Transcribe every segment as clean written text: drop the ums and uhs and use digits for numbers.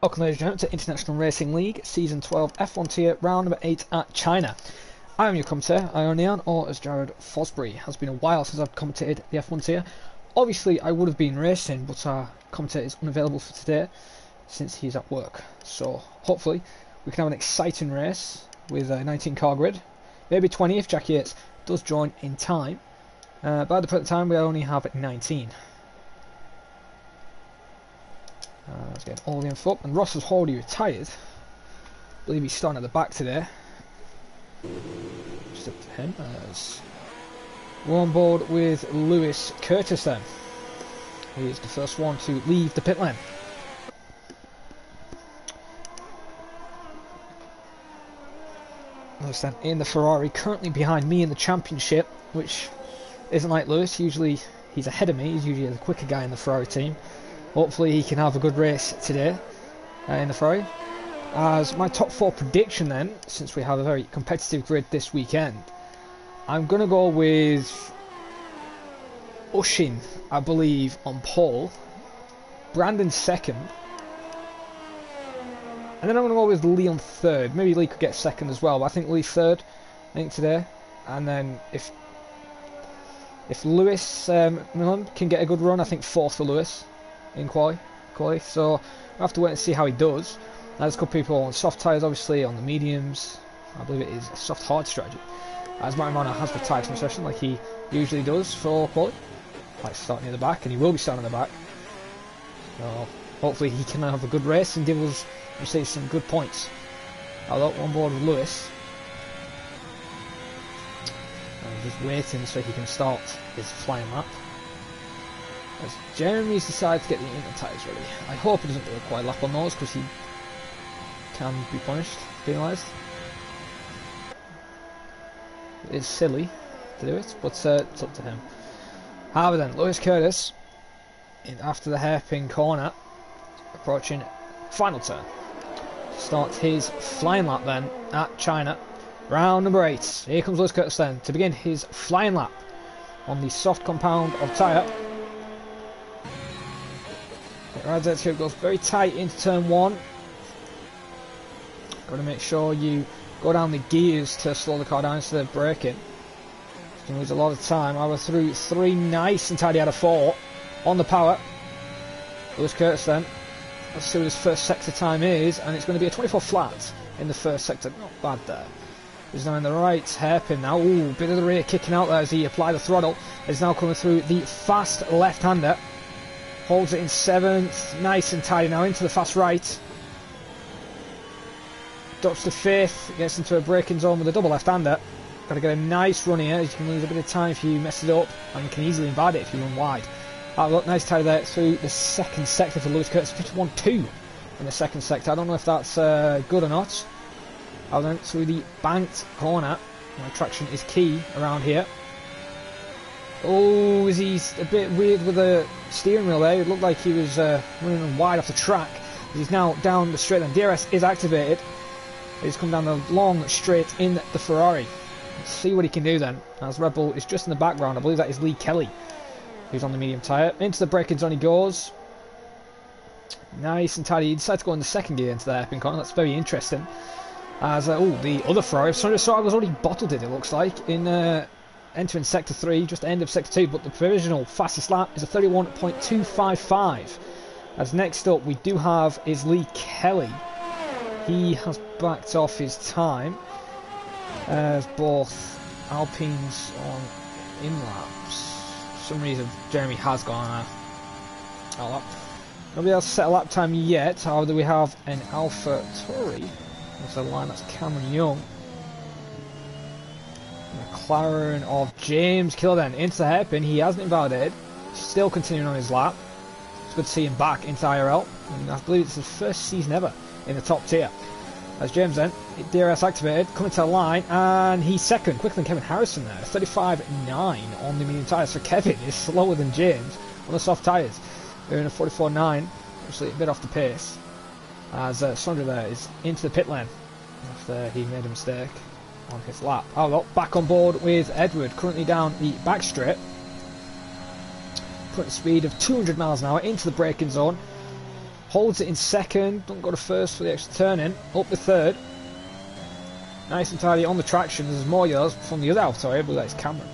Welcome ladies and gentlemen to International Racing League Season 12 F1 tier round number 8 at China. I am your commentator, Ionian, or as Jared Fosbury. It has been a while since I've commentated the F1 tier. Obviously I would have been racing, but our commentator is unavailable for today since he's at work. So hopefully we can have an exciting race with a 19 car grid, maybe 20 if Jack Yates does join in time. By the present time we only have 19. Let's get all the info up. And Ross has already retired. I believe he's starting at the back today. Just up to him. We're on board with Lewis Curtis then. He is the first one to leave the pit lane. Lewis then in the Ferrari, currently behind me in the championship, which isn't like Lewis. Usually he's ahead of me. He's usually the quicker guy in the Ferrari team. Hopefully he can have a good race today in the Ferrari. As my top 4 prediction then, since we have a very competitive grid this weekend, I'm going to go with Ushin, I believe, on pole, Brandon second, and then I'm going to go with Lee on third. Maybe Lee could get second as well, but I think Lee third, I think today. And then if Lewis can get a good run, I think fourth for Lewis in quali. So we'll have to wait and see how he does. There's a couple people on soft tyres, obviously, on the mediums. I believe it is a soft hard strategy, as Martin Rana has retired from the session like he usually does for quali. Like starting near the back, and he will be starting at the back. So hopefully he can have a good race and give us, some good points. I'll look on board with Lewis. I'm just waiting so he can start his flying lap. As Jeremy's decided to get the inner tyres ready. I hope he doesn't require a lap on those because he can be punished, penalised. It is silly to do it, but it's up to him. However then, Lewis Curtis, after the hairpin corner, approaching final turn. Starts his flying lap then at China. Round number 8. Here comes Lewis Curtis then to begin his flying lap on the soft compound of tyre. Right, that's it goes very tight into turn 1. Got to make sure you go down the gears to slow the car down instead of braking. You can lose a lot of time. I was through 3 nice and tidy out of 4 on the power. Lewis Curtis then. Let's see what his first sector time is, and it's going to be a 24 flat in the first sector. Not bad there. He's now in the right hairpin now. Ooh, bit of the rear kicking out there as he applied the throttle. He's now coming through the fast left-hander. Holds it in 7th, nice and tidy now into the fast right. Drops to 5th, gets into a braking zone with a double left-hander. Got to get a nice run here, as you can lose a bit of time if you mess it up, and you can easily invade it if you run wide. Look, nice tidy there through the second sector for Lewis Curtis, 51.2 in the second sector. I don't know if that's good or not. I went through the banked corner. Traction is key around here. Oh, he's a bit weird with the steering wheel there. It looked like he was running wide off the track. He's now down the straight, and DRS is activated. He's come down the long straight in the Ferrari. Let's see what he can do then, as Red Bull is just in the background. I believe that is Lee Kelly, who's on the medium tyre. Into the braking zone he goes. Nice and tidy. He decides to go in the second gear into the hairpin corner. That's very interesting. As the other Ferrari, so I was already bottled it looks like, in entering sector 3, just the end of sector 2, but the provisional fastest lap is a 31.255. As next up we do have is Lee Kelly. He has backed off his time as both Alpines on in laps. For some reason Jeremy has gone a lap. Nobody else set a lap time yet. However, we have an Alpha Tauri. That's a line, that's Cameron Young. McLaren of James Killer then into the hairpin. He hasn't invalidated. Still continuing on his lap. It's good to see him back into IRL. And I believe it's his first season ever in the top tier. As James then, DRS activated, coming to the line, and he's second, quicker than Kevin Harrison there. 35.9 on the medium tyres. So Kevin is slower than James on the soft tyres. They're in a 44.9, actually a bit off the pace. As Sandra there is into the pit lane after he made a mistake on his lap. Oh well, back on board with Edward, currently down the back straight. Putting a speed of 200 miles an hour into the braking zone. Holds it in second. Doesn't go to first for the extra turn in. Up the third. Nice and tidy on the traction. There's more yellows from the other AlphaTauri. I believe that's Cameron.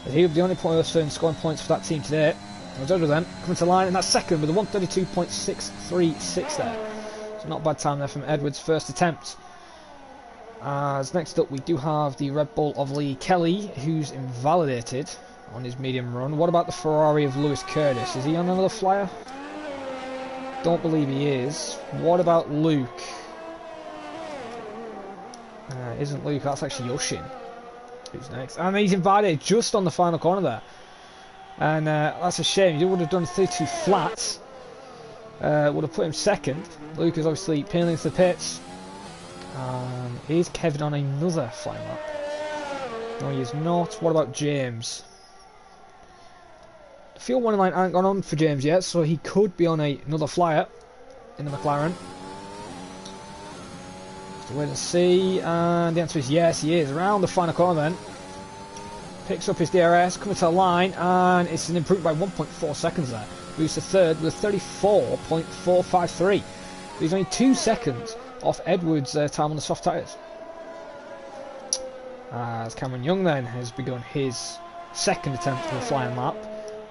He'll be the only person scoring points for that team today. Rogers then coming to the line, and that's second with a 132.636 there. So not a bad time there from Edwards' first attempt. As next up we do have the Red Bull of Lee Kelly, who's invalidated on his medium run. What about the Ferrari of Lewis Curtis? Is he on another flyer? Don't believe he is. What about Luke? Isn't Luke, that's actually Yoshin. Who's next? And he's invalidated just on the final corner there. And that's a shame. He would have done 32 flats. Would have put him second. Luke is obviously peeling into the pits. Is Kevin on another flying lap? No, he is not. What about James? The field warning line hasn't gone on for James yet, so he could be on another flyer in the McLaren. Just wait and see. And the answer is yes, he is. Around the final corner then. Picks up his DRS, coming to the line, and it's an improvement by 1.4 seconds there. Moves to third with 34.453. He's only 2 seconds off Edwards' time on the soft tyres. As Cameron Young then has begun his second attempt for a flying lap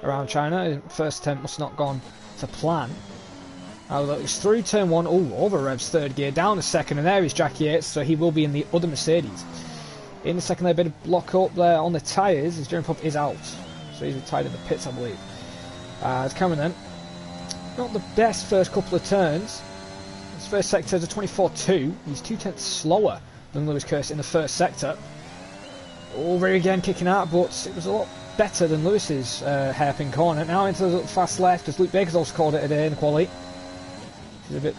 around China. His first attempt must not have gone to plan. It's through turn one. Oh, over revs third gear, down a second, and there is Jack Yates, so he will be in the other Mercedes. In the second, there a bit of block up there on the tyres. His steering pump is out, so he's retired in the pits, I believe. As Cameron then, not the best first couple of turns. His first sector is a 24.2. He's 2/10 slower than Lewis Curtis in the first sector. Over again kicking out, but it was a lot better than Lewis's hairpin corner. Now into the fast left, as Luke Baker's also called it a day in the quali. Which is a bit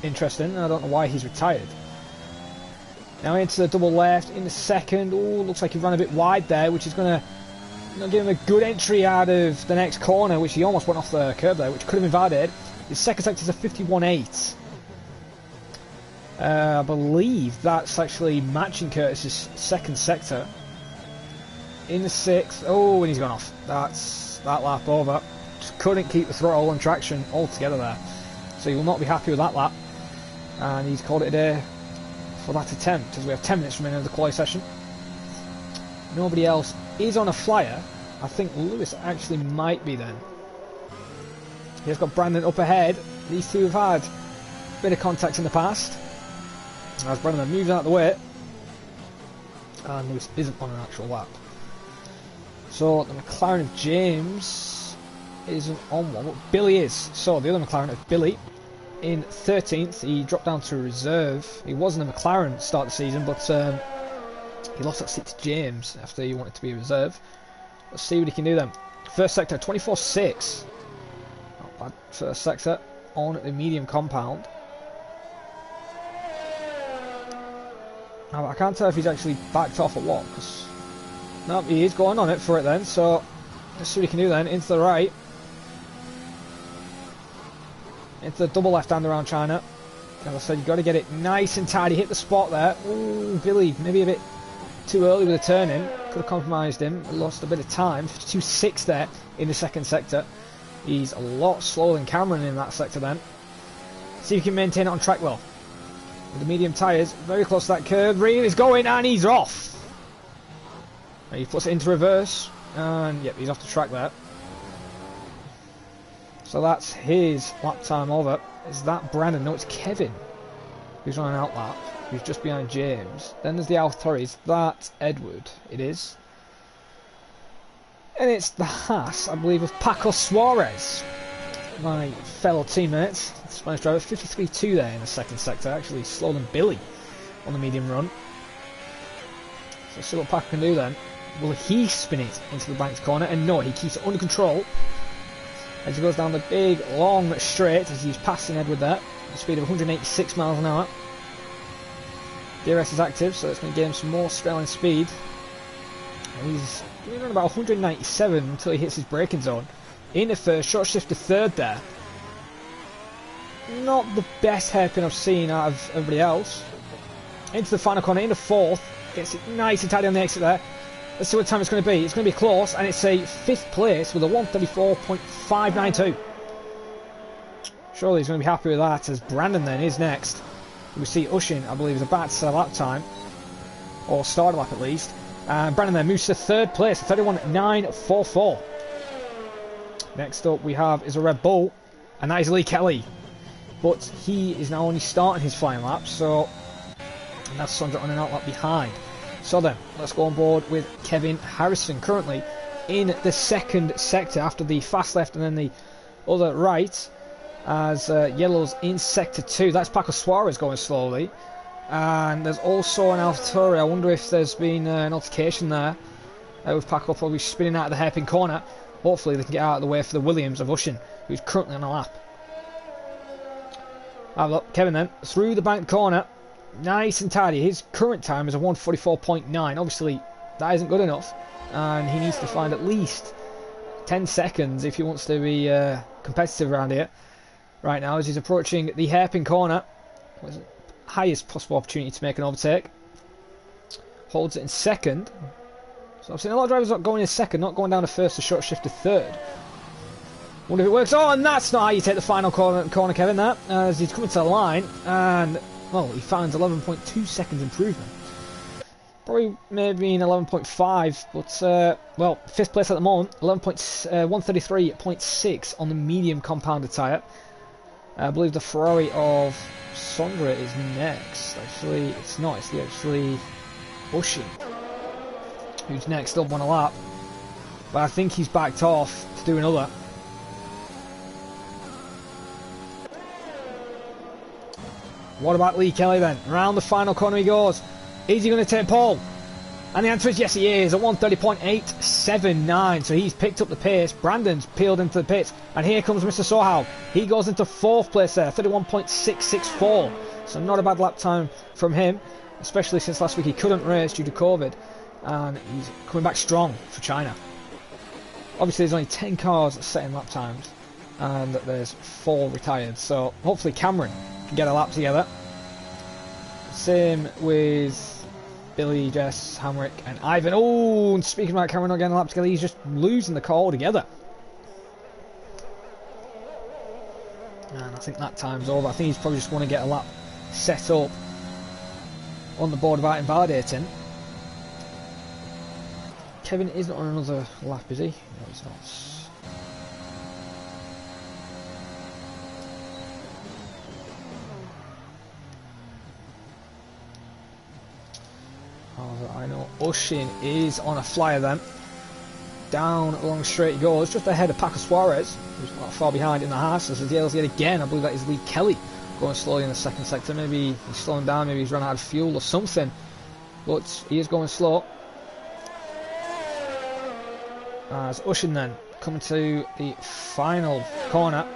interesting. I don't know why he's retired. Now into the double left in the second. Oh, looks like he ran a bit wide there, which is going to give him a good entry out of the next corner, which he almost went off the curb there, which could have been valid. His second sector is a 51.8. I believe that's actually matching Curtis's second sector. In the sixth. Oh, and he's gone off. That's that lap over. Just couldn't keep the throttle and traction all together there. So he will not be happy with that lap. And he's called it a day for that attempt, as we have 10 minutes remaining of the quali session. Nobody else is on a flyer. I think Lewis actually might be then. He's got Brandon up ahead. These two have had a bit of contact in the past. As Brandon moves out of the way. And Lewis isn't on an actual lap. So the McLaren of James isn't on one, but Billy is. So the other McLaren of Billy in 13th, he dropped down to reserve. He was in the McLaren to start the season, but he lost that seat to James after he wanted to be a reserve. Let's see what he can do then. First sector, 24.6. Not bad first sector on the medium compound. Now, I can't tell if he's actually backed off or what, because no, he is going on it for it then, so let's see what he can do then. Into the right. Into the double left-hand around China. As I said, you've got to get it nice and tidy. Hit the spot there. Ooh, Billy, maybe a bit too early with the turn-in. Could have compromised him. Lost a bit of time. 52.6 there in the second sector. He's a lot slower than Cameron in that sector then. See if he can maintain it on track well. With the medium tyres, very close to that curve. Reed is going, and he's off. And he puts it into reverse. And, yep, he's off the track there. So that's his lap time over. Is that Brandon? No, it's Kevin who's on an out lap, who's just behind James. Then there's the AlphaTauri. Is that Edward? It is. And it's the Haas, I believe, of Paco Suarez, my fellow teammate, Spanish driver. 53.2 there in the second sector, actually slower than Billy on the medium run. So let's see what Paco can do then. Will he spin it into the banked corner? And no, he keeps it under control as he goes down the big, long straight as he's passing Edward there. At the speed of 186 miles an hour. DRS is active, so it's going to give him some more straight line speed. And he's going around about 197 until he hits his braking zone. In the first, short shift to third there. Not the best hairpin I've seen out of everybody else. Into the final corner, into fourth. Gets it nice and tidy on the exit there. Let's see what time it's going to be. It's going to be close, and it's a 5th place with a 134.592. Surely he's going to be happy with that, as Brandon then is next. We see Ushin, I believe, is about to set a lap time. Or start a lap at least. And Brandon then moves to third place, 31.944. Next up we have is a Red Bull, and that is Lee Kelly. But he is now only starting his flying lap, so and that's Sondra on an out lap behind. So then, let's go on board with Kevin Harrison, currently in the second sector after the fast left and then the other right, as Yellow's in sector 2. That's Paco Suarez going slowly. And there's also an AlphaTauri. I wonder if there's been an altercation there with Paco probably spinning out of the hairpin corner. Hopefully they can get out of the way for the Williams of Ushin, who's currently on a lap. Have a look, Kevin then, through the banked corner. Nice and tidy. His current time is a 1:44.9. Obviously, that isn't good enough. And he needs to find at least 10 seconds if he wants to be competitive around here. Right now, as he's approaching the hairpin corner. Highest possible opportunity to make an overtake. Holds it in second. So I've seen a lot of drivers not going in second, not going down to first, to short shift to third. Wonder if it works. Oh, and that's not how you take the final corner, Kevin, that. As he's coming to the line, and, well, he finds 11.2 seconds improvement. Probably maybe in 11.5, but, well, 5th place at the moment. 133.6 on the medium compounded tyre. I believe the Ferrari of Sondra is next. Actually, it's not. It's actually Ushin, who's next up on a lap. But I think he's backed off to do another. What about Lee Kelly then? Around the final corner he goes. Is he going to take pole? And the answer is yes, he is. At 1:30.879. So he's picked up the pace. Brandon's peeled into the pits. And here comes Mr. Sohail. He goes into 4th place there. 31.664. So not a bad lap time from him. Especially since last week he couldn't race due to COVID. And he's coming back strong for China. Obviously there's only 10 cars setting lap times. And there's 4 retired. So hopefully Cameron can get a lap together. Same with Billy, Jess, Hamrick and Ivan. Oh, and speaking about Cameron not getting a lap together, he's just losing the car altogether. And I think that time's over. I think he's probably just want to get a lap set up on the board without invalidating. Kevin isn't on another lap, is he? No, he's not. I know Ushin is on a flyer then. Down along straight he goes, just ahead of Paco Suarez, who's not far behind in the Haas. As he yells yet again, I believe that is Lee Kelly going slowly in the second sector. Maybe he's slowing down, maybe he's run out of fuel or something. But he is going slow. As Ushin then coming to the final corner.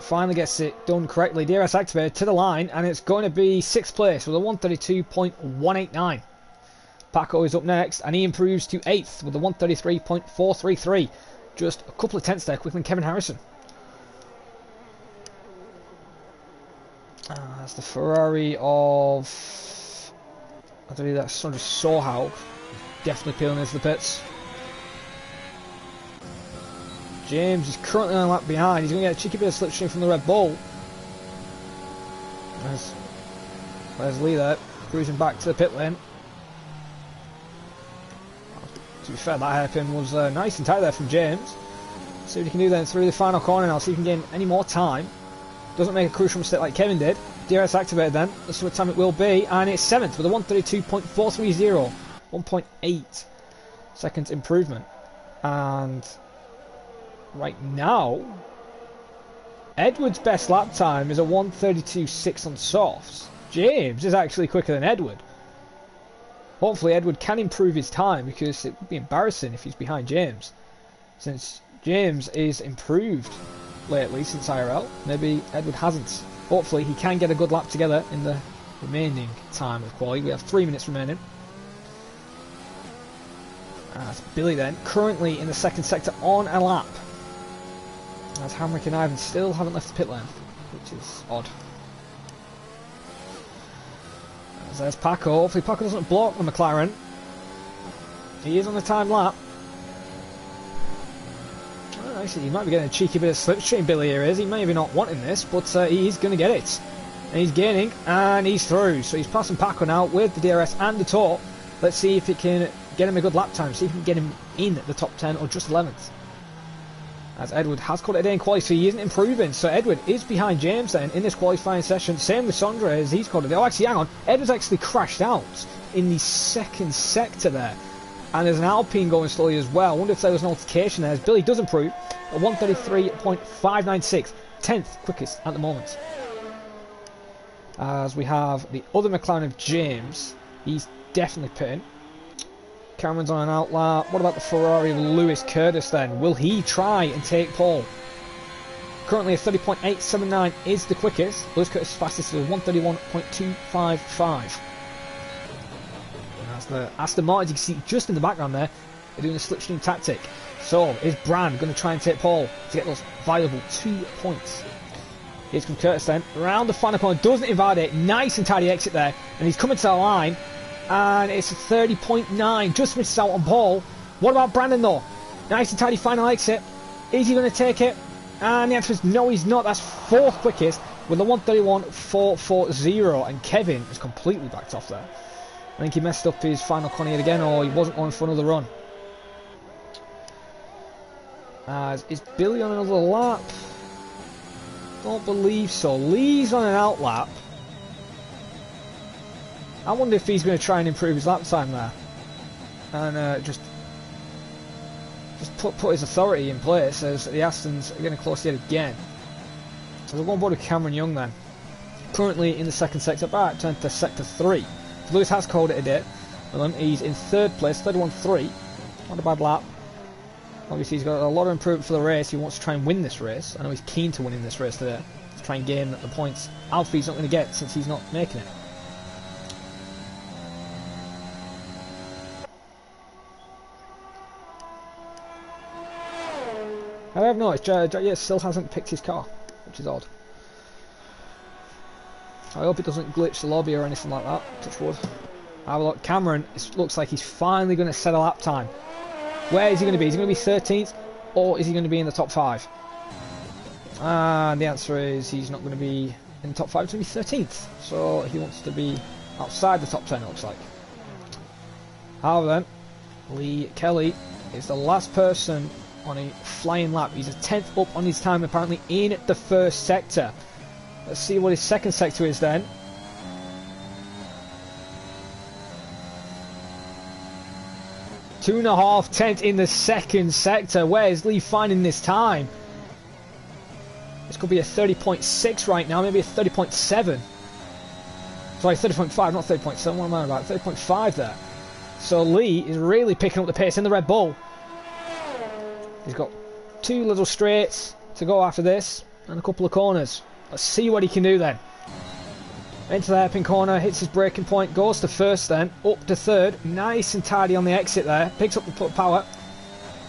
Finally gets it done correctly. DRS activated to the line, and it's going to be 6th place with a 1:32.189. Paco is up next, and he improves to 8th with a 1:33.433. Just a couple of tenths there quicker than Kevin Harrison. That's the Ferrari of, I believe that's Sondra Sohail. Definitely peeling into the pits. James is currently on a lap behind. He's going to get a cheeky bit of slipstream from the Red Bull. There's Lee there, cruising back to the pit lane. To be fair, that hairpin was nice and tight there from James. See what he can do then through the final corner now, see if he can gain any more time. Doesn't make a crucial mistake like Kevin did. DRS activated then. Let's see what time it will be. And it's 7th with a 1:32.430. 1.8 seconds improvement. And right now, Edward's best lap time is a 1:32.6 on softs. James is actually quicker than Edward. Hopefully Edward can improve his time, because it would be embarrassing if he's behind James, since James is improved lately since IRL. Maybe Edward hasn't. Hopefully he can get a good lap together in the remaining time of quali. We have 3 minutes remaining. That's Billy then, currently in the second sector on a lap. As Hamrick and Ivan still haven't left the pit lane, which is odd. As there's Paco. Hopefully Paco doesn't block the McLaren. He is on the time lap. Actually, he might be getting a cheeky bit of slipstream Billy here is. He may be not wanting this, but he's going to get it. And he's gaining, and he's through. So he's passing Paco now with the DRS and the tour. Let's see if it can get him a good lap time. See if we can get him in the top 10 or just 11th. As Edward has called it a day in quali, so he isn't improving. So Edward is behind James then in this qualifying session. Same with Sondra as he's called it. Oh, actually, hang on. Edward's actually crashed out in the second sector there. And there's an Alpine going slowly as well. I wonder if there was an altercation there. As Billy does improve at 133.596. 10th quickest at the moment. As we have the other McLaren of James. He's definitely pitting. Cameron's on an outlap. What about the Ferrari of Lewis Curtis then? Will he try and take pole? Currently a 30.879 is the quickest. Lewis Curtis fastest is 131.255. That's the Aston Martin, you can see just in the background there, they're doing a slipstream tactic. So, is Brand going to try and take pole to get those valuable 2 points? Here's from Curtis then, around the final corner, doesn't invalidate, nice and tidy exit there, and he's coming to the line, and it's a 30.9, just misses out on pole. What about Brandon though? Nice and tidy final exit, is he going to take it? And the answer is no, he's not. That's 4th quickest with a 131.440, and Kevin is completely backed off there. I think he messed up his final corner yet again, or he wasn't going for another run. As is Billy on another lap? Don't believe so. Lee's on an out lap. I wonder if he's going to try and improve his lap time there, and just put his authority in place as the Astons are getting close yet again. So we'll go on board with Cameron Young then. Currently in the second sector, back to enter sector 3. Lewis has called it a day. He's in 3rd place, 31.3. Not a bad lap. Obviously he's got a lot of improvement for the race. He wants to try and win this race. I know he's keen to win in this race today, to try and gain the points Alfie's not going to get since he's not making it. I have noticed Jack still hasn't picked his car, which is odd. I hope it doesn't glitch the lobby or anything like that. Touch wood. Have a look. Cameron, it looks like he's finally going to set a lap time. Where is he going to be? Is he going to be 13th, or is he going to be in the top 5? And the answer is he's not going to be in the top 5. He's going to be 13th. So he wants to be outside the top 10, it looks like. However then, Lee Kelly is the last person on a flying lap. He's a 10th up on his time apparently in the first sector. Let's see what his second sector is then. Two and a half tenths in the second sector. Where is Lee finding this time? This could be a 30.6 right now, maybe a 30.7. Sorry, 30.5, not 30.7. What am I about? 30.5 there. So Lee is really picking up the pace in the Red Bull. He's got 2 little straights to go after this, and a couple of corners. Let's see what he can do then. Into the hairpin corner, hits his braking point, goes to 1st then, up to 3rd, nice and tidy on the exit there, picks up the power.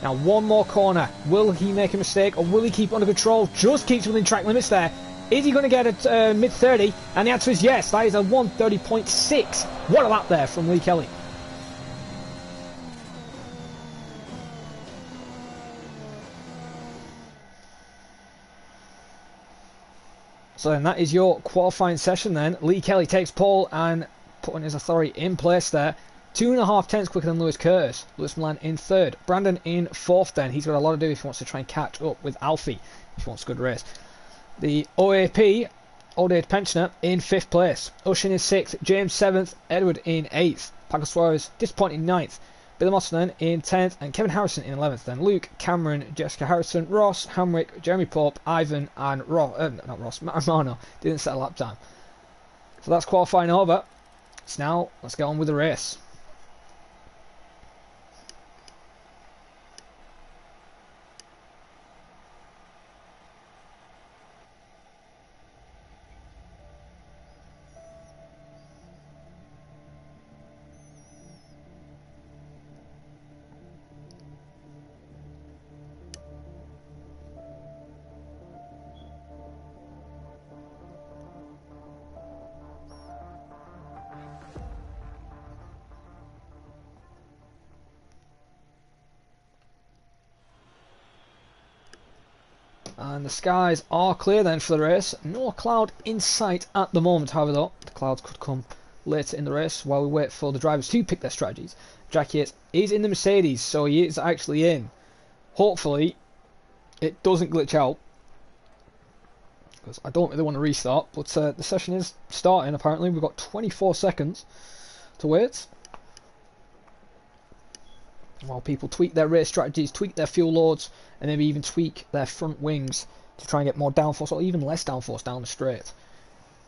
Now 1 more corner, will he make a mistake or will he keep under control? Just keeps within track limits there. Is he going to get it mid-30? And the answer is yes, that is a 130.6. What a lap there from Lee Kelly. So then that is your qualifying session then. Lee Kelly takes pole and putting his authority in place there. 2.5 tenths quicker than Lewis Curtis. Lewis Milan in 3rd. Brandon in 4th then. He's got a lot to do if he wants to try and catch up with Alfie, if he wants a good race. The OAP, Old Age Pensioner, in 5th place. Ushin in 6th. James 7th. Edward in 8th. Paco Suarez disappointing 9th. Billy Mosman in 10th, and Kevin Harrison in 11th. Then Luke, Cameron, Jessica Harrison, Ross, Hamrick, Jeremy Pope, Ivan, and Marno didn't set a lap time. So that's qualifying over. So now let's get on with the race. And the skies are clear then for the race. No cloud in sight at the moment, however, though. The clouds could come later in the race while we wait for the drivers to pick their strategies. Jack Yates is in the Mercedes, so he is actually in. Hopefully, it doesn't glitch out, because I don't really want to restart, but the session is starting apparently. We've got 24 seconds to wait, while people tweak their race strategies, tweak their fuel loads, and maybe even tweak their front wings to try and get more downforce, or even less downforce down the straight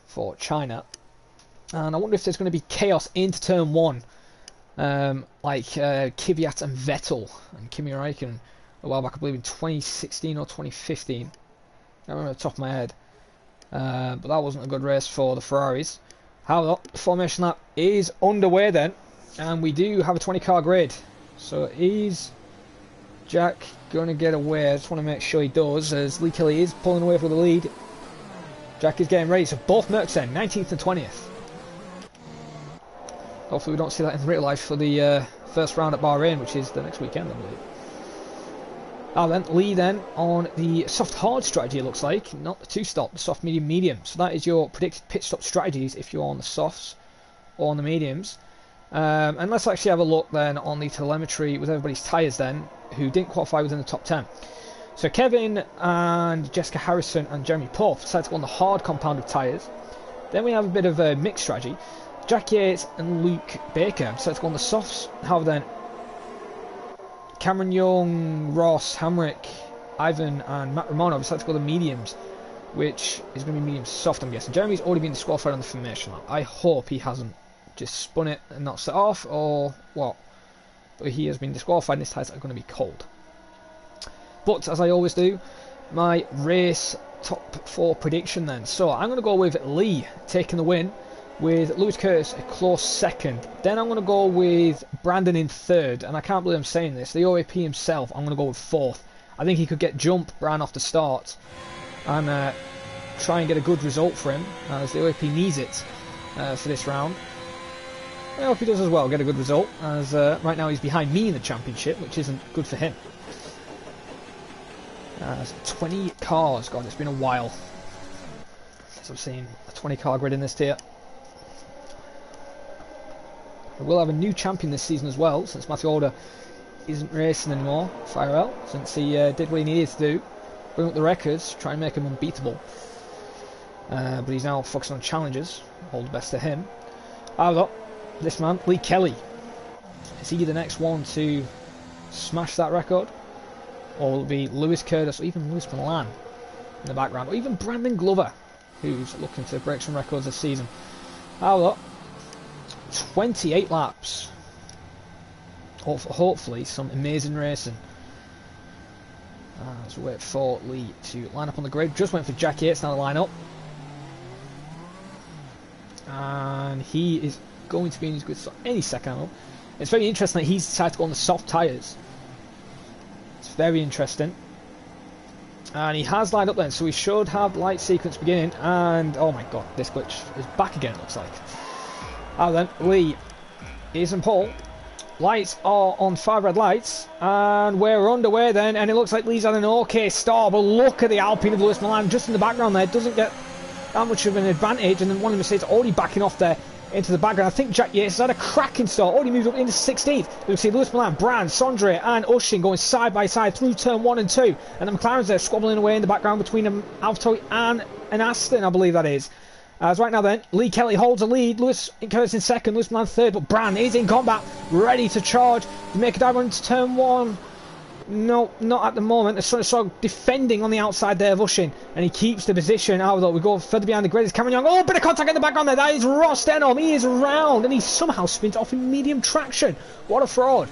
for China. And I wonder if there's going to be chaos into turn 1, like Kvyat and Vettel and Kimi Räikkönen a while back, I believe in 2016 or 2015. I don't remember off the top of my head. But that wasn't a good race for the Ferraris. However, the formation lap is underway then, and we do have a 20-car grid. So is Jack going to get away? I just want to make sure he does, as Lee Kelly is pulling away for the lead. Jack is getting ready, so both Mercs then, 19th and 20th. Hopefully we don't see that in real life for the first round at Bahrain, which is the next weekend, I believe. Then Lee then on the soft hard strategy, it looks like, not the 2-stop, the soft medium medium. So that is your predicted pit stop strategies if you're on the softs or on the mediums. And let's actually have a look then on the telemetry with everybody's tyres then, who didn't qualify within the top 10. So Kevin and Jessica Harrison and Jeremy Pope decided to go on the hard compounded tyres. Then we have a bit of a mixed strategy. Jack Yates and Luke Baker decided to go on the softs. However then, Cameron Young, Ross, Hamrick, Ivan and Matt Romano decided to go the mediums, which is going to be medium soft, I'm guessing. Jeremy's already been disqualified on the formation lap. I hope he hasn't just spun it and not set off, or what. But he has been disqualified and his tyres are going to be cold. But, as I always do, my race top 4 prediction then. So, I'm going to go with Lee taking the win, with Lewis Curtis a close second. Then I'm going to go with Brandon in third, and I can't believe I'm saying this, the OAP himself, I'm going to go with fourth. I think he could get jump Bran off the start and try and get a good result for him, as the OAP needs it for this round. I hope he does as well, get a good result, as right now he's behind me in the championship, which isn't good for him. 20 cars, God, it's been a while since I've seen a 20-car grid in this tier. We'll have a new champion this season as well, since Matthew Alder isn't racing anymore for IRL, since he did what he needed to do, bring up the records, try and make him unbeatable. But he's now focusing on challenges. All the best to him. However, this man, Lee Kelly, is he the next one to smash that record? Or will it be Lewis Curtis, or even Lewis Milan in the background, or even Brandon Glover, who's looking to break some records this season? However, 28 laps. Hopefully some amazing racing. Let's wait for Lee to line up on the grid. Just went for Jack Yates now to line up. And he is going to be in his good start any second now. It's very interesting that he's decided to go on the soft tyres. It's very interesting. And he has lined up then, so we should have light sequence beginning. And oh my god, this glitch is back again, it looks like. Then Lee is in pole. Lights are on 5 red lights, and we're underway then, and it looks like Lee's had an okay start, but look at the Alpine of Lewis Milan just in the background there. Doesn't get that much of an advantage, and then one of the Mercedes already backing off there into the background. I think Jack Yates has had a cracking start, already moved up into 16th. You can see Lewis Milan, Brand, Sondre and Ushin going side by side through turn 1 and 2, and the McLarens there squabbling away in the background between an AlphaTauri and an Aston, I believe that is. As right now then, Lee Kelly holds a lead, Lewis Curtis in second, Lewis Milan third, but Brand is in combat, ready to charge, to make a dive into turn 1. No, not at the moment. They're sort of defending on the outside there of Ushin, and he keeps the position. Although we go further behind the grid, it's Cameron Young. Oh, bit of contact in the background there. That is Ross Denholm. He is round, and he somehow spins off in medium traction. What a fraud.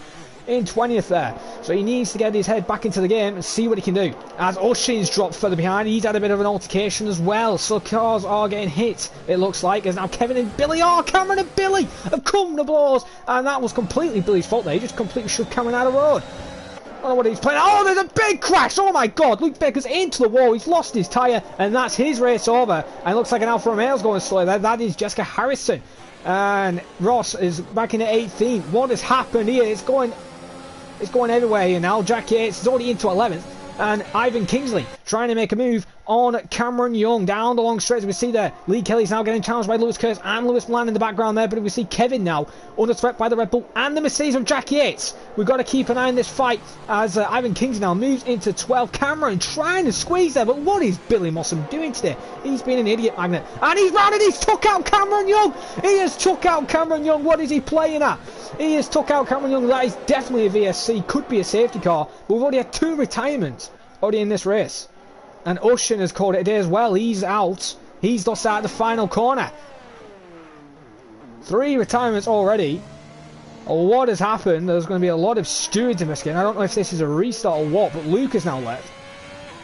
In 20th there. So he needs to get his head back into the game and see what he can do. As Ushin's dropped further behind, he's had a bit of an altercation as well. So cars are getting hit, it looks like. As now Kevin and Billy, Cameron and Billy have come to blows. And that was completely Billy's fault there. He just completely shoved Cameron out of the road. I don't know what he's playing. Oh, there's a big crash. Oh my god. Luke Baker's into the wall. He's lost his tyre. And that's his race over. And it looks like an Alfa Romeo's going slow there. That is Jessica Harrison. And Ross is back in the 18th. What has happened here? It's going everywhere here now. Jack Yates is already into 11th. And Ivan Kingsley trying to make a move on Cameron Young down the long straight. As we see there, Lee Kelly's now getting challenged by Lewis Curtis and Lewis Bland in the background there. But we see Kevin now under threat by the Red Bull and the Mercedes of Jack Yates. We've got to keep an eye on this fight as Ivan Kingsley now moves into 12. Cameron trying to squeeze there, but what is Billy Mossam doing today? He's been an idiot magnet. And he's rounded, he's took out Cameron Young. He has took out Cameron Young. What is he playing at? He has took out Cameron Young. That is definitely a VSC. Could be a safety car. But we've already had 2 retirements already in this race. And Ushin has called it a day as well. He's out. He's lost out at the final corner. 3 retirements already. What has happened? There's going to be a lot of stewards in this game. I don't know if this is a restart or what, but Luke is now left.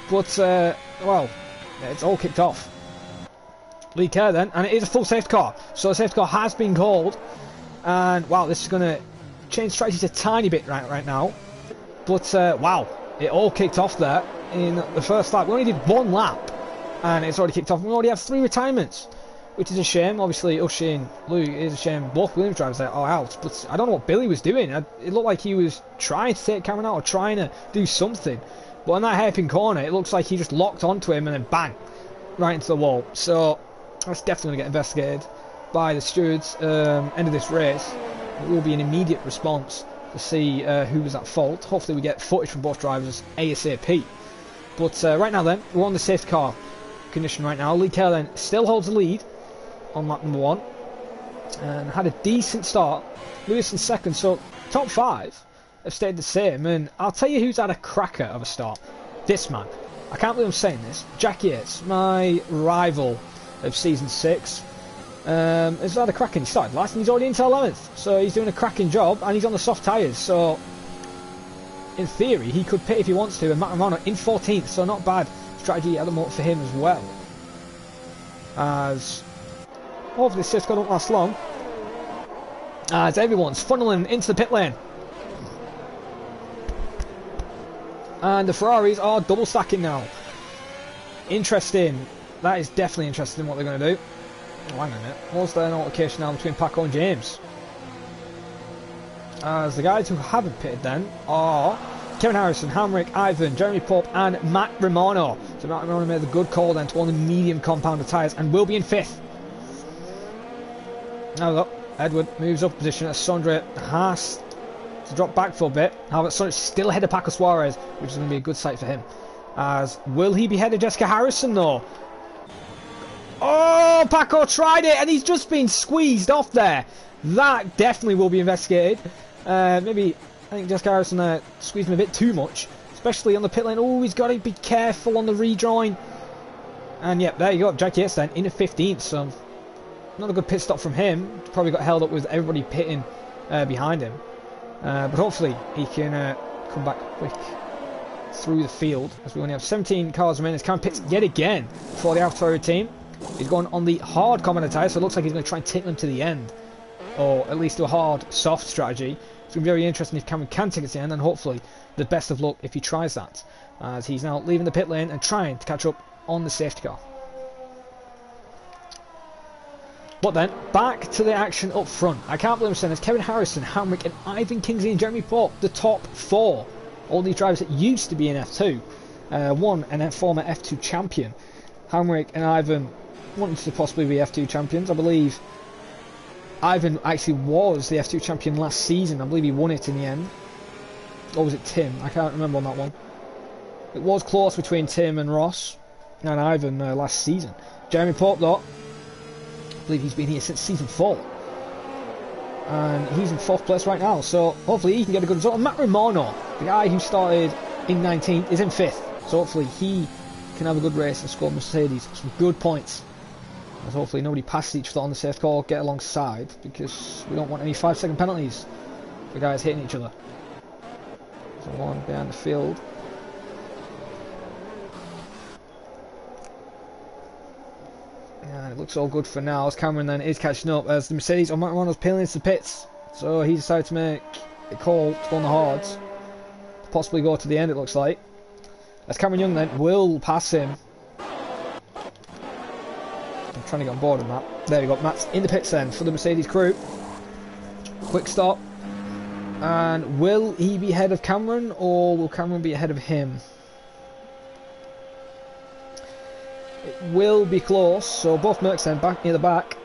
But, well, it's all kicked off. Lee Kerr then, and it is a full safety car. So the safety car has been called. And, wow, this is going to change strategies a tiny bit right now. But, wow, it all kicked off there in the first lap. We only did 1 lap, and it's already kicked off. We already have 3 retirements, which is a shame. Obviously, Ushin and Luke, it is a shame. Both Williams drivers are out. But I don't know what Billy was doing. It looked like he was trying to take Cameron out or trying to do something. But on that hairpin corner, it looks like he just locked onto him and then bang, right into the wall. So that's definitely going to get investigated by the stewards. End of this race, it will be an immediate response to see who was at fault. Hopefully we get footage from both drivers ASAP. But right now then, we're on the safety car condition right now. Lee Kerr then still holds the lead on lap number 1 and had a decent start. Lewis in second, so top 5 have stayed the same. And I'll tell you who's had a cracker of a start. This man. I can't believe I'm saying this. Jack Yates, my rival of season 6, has had a cracking start. Last, and he's already into 11th, so he's doing a cracking job, and he's on the soft tyres. So in theory, he could pit if he wants to. And Matt Romano in 14th, so not bad strategy at the moment for him as well. As hopefully this shift's going to last long, as everyone's funneling into the pit lane. And the Ferraris are double stacking now. Interesting. That is definitely interesting what they're going to do. Oh, hang on a minute. Was there an altercation now between Paco and James? As the guys who haven't pitted then are Kevin Harrison, Hamrick, Ivan, Jeremy Pope and Matt Romano. So Matt Romano made the good call then to one of the medium compounded tyres and will be in 5th. Now look, Edward moves up position as Sondre has to drop back for a bit. However, Sondre's still ahead of Paco Suarez, which is going to be a good sight for him. As will he be ahead of Jessica Harrison though? Oh, Paco tried it and he's just been squeezed off there. That definitely will be investigated. Maybe I think Jessica Harrison squeezed him a bit too much, especially on the pit lane. Oh, he's got to be careful on the rejoin. And yep, there you go. Jack Yates then in the 15th. So not a good pit stop from him. Probably got held up with everybody pitting behind him. But hopefully he can come back quick through the field, as we only have 17 cars remaining. As Cameron pits yet again for the AlphaTauri team. He's going on the hard compound tyre, so it looks like he's going to try and take them to the end, or at least do a hard soft strategy. It's going to be very interesting if Cameron can take it to the end, and hopefully the best of luck if he tries that, as he's now leaving the pit lane and trying to catch up on the safety car. But then, back to the action up front. I can't believe I'm saying this. Kevin Harrison, Hamrick and Ivan Kingsley and Jeremy Pope, the top 4. All these drivers that used to be in F2. One, and a former F2 champion. Hamrick and Ivan wanted to possibly be F2 champions. I believe Ivan actually was the F2 champion last season. I believe he won it in the end. Or was it Tim? I can't remember on that one. It was close between Tim and Ross and Ivan last season. Jeremy Pope though, I believe he's been here since season 4. And he's in 4th place right now, so hopefully he can get a good result. And Matt Romano, the guy who started in 19th, is in 5th. So hopefully he can have a good race and score Mercedes some good points. As hopefully nobody passes each other on the safe call, get alongside, because we don't want any 5-second penalties for guys hitting each other. So one behind the field. And it looks all good for now, as Cameron then is catching up, as the Mercedes on Matt Romano's peeling into the pits. So he decided to make a call to go on the hards, to possibly go to the end, it looks like. As Cameron Young then will pass him. I'm trying to get on board on that. There we go, Matt's in the pits then for the Mercedes crew. Quick stop. And will he be ahead of Cameron, or will Cameron be ahead of him? It will be close, so both Mercs then back near the back.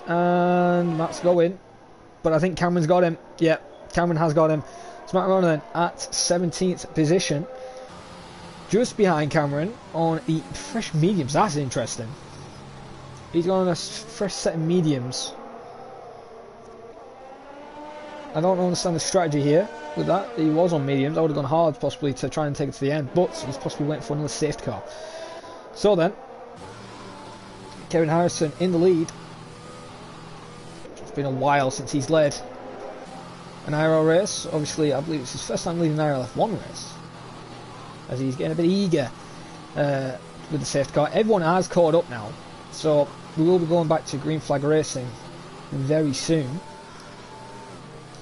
And Matt's going. But I think Cameron's got him. Yeah, Cameron has got him. So Matt Ronan at 17th position. Just behind Cameron on the fresh mediums. That's interesting. He's got on a fresh set of mediums. I don't understand the strategy here with that. He was on mediums. I would have gone hard possibly to try and take it to the end. But he's possibly went for another safety car. So then, Kevin Harrison in the lead. It's been a while since he's led an IRL race. Obviously, I believe it's his first time leading an IRL F1 race, as he's getting a bit eager with the safety car. Everyone has caught up now, so we will be going back to green flag racing very soon.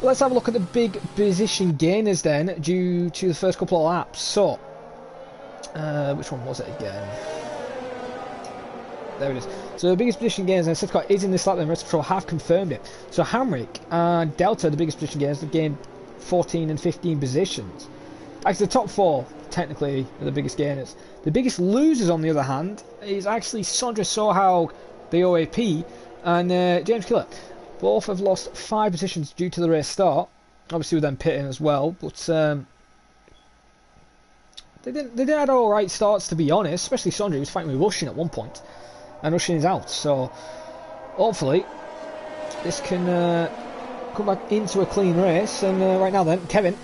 Let's have a look at the big position gainers then, due to the first couple of laps. So, which one was it again? There it is. So the biggest position gainers, and safety car is in this lap, and Rest Patrol have confirmed it. So Hamrick and Delta, the biggest position gainers, have gained 14 and 15 positions. Actually, the top four, technically, are the biggest gainers. The biggest losers, on the other hand, is actually Sondra Sohaug, the OAP, and James Killer. Both have lost 5 positions due to the race start. Obviously with them pitting as well, but they had alright starts, to be honest. Especially Sondra, who was fighting with Rushin at one point, and Rushin is out. So hopefully this can come back into a clean race. And right now then, Kevin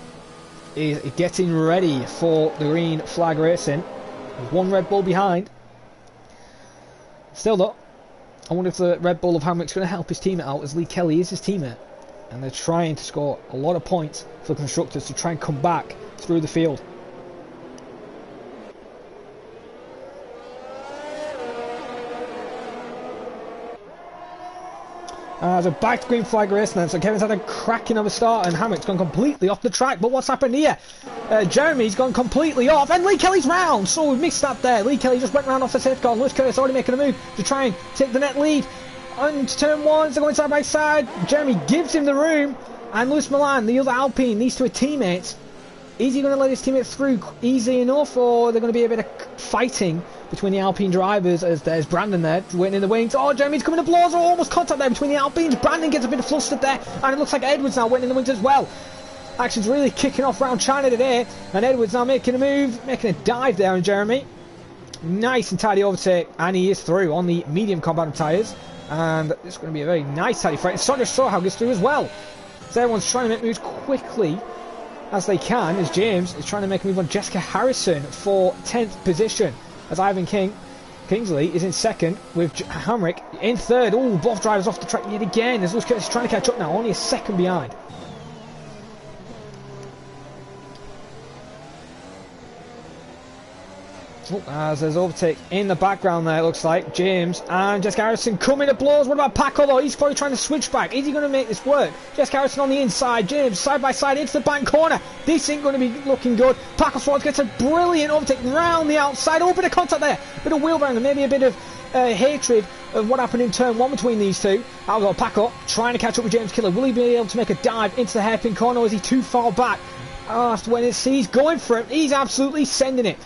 is getting ready for the green flag racing. There's one Red Bull behind. Still though, I wonder if the Red Bull of Hamrick's going to help his teammate out, as Lee Kelly is his teammate. And they're trying to score a lot of points for the constructors to try and come back through the field. So back to green flag race then. So Kevin's had a cracking of a start, and Hamrick's gone completely off the track. But what's happened here? Jeremy's gone completely off, and Lee Kelly's round. So we missed that there. Lee Kelly just went round off the safety car. Lewis Curtis already making a move to try and take the net lead. On turn 1, they're going side by side. Jeremy gives him the room, and Lewis Milan, the other Alpine, these two are teammates. Is he going to let his teammate through easy enough, or are there going to be a bit of fighting between the Alpine drivers? As there's Brandon there, waiting in the wings. Oh, Jeremy's coming to blows. Oh, almost contact there between the Alpines. Brandon gets a bit flustered there, and it looks like Edwards now waiting in the wings as well. Action's really kicking off around China today, and Edwards now making a move, making a dive there on Jeremy. Nice and tidy overtake, and he is through on the medium compound tyres, and it's going to be a very nice tidy fight. Sondra Sohaug gets through as well. So everyone's trying to make moves quickly as they can, as James is trying to make a move on Jessica Harrison for 10th position, as Ivan Kingsley is in second, with Hamrick in third. Oh, both drivers off the track yet again, as Lewis Curtis is trying to catch up now, only a second behind. Oh, as there's overtake in the background there, it looks like. James and Jessica Harrison coming to blows. What about Paco though? He's probably trying to switch back. Is he going to make this work? Jessica Harrison on the inside. James side by side into the bank corner. This ain't going to be looking good. Paco Swartz gets a brilliant overtake round the outside. Oh, bit of contact there. Bit of wheel bang and maybe a bit of hatred of what happened in turn 1 between these two. That was Paco trying to catch up with James Killer. Will he be able to make a dive into the hairpin corner, or is he too far back? Oh, that's when he's going for it. He's absolutely sending it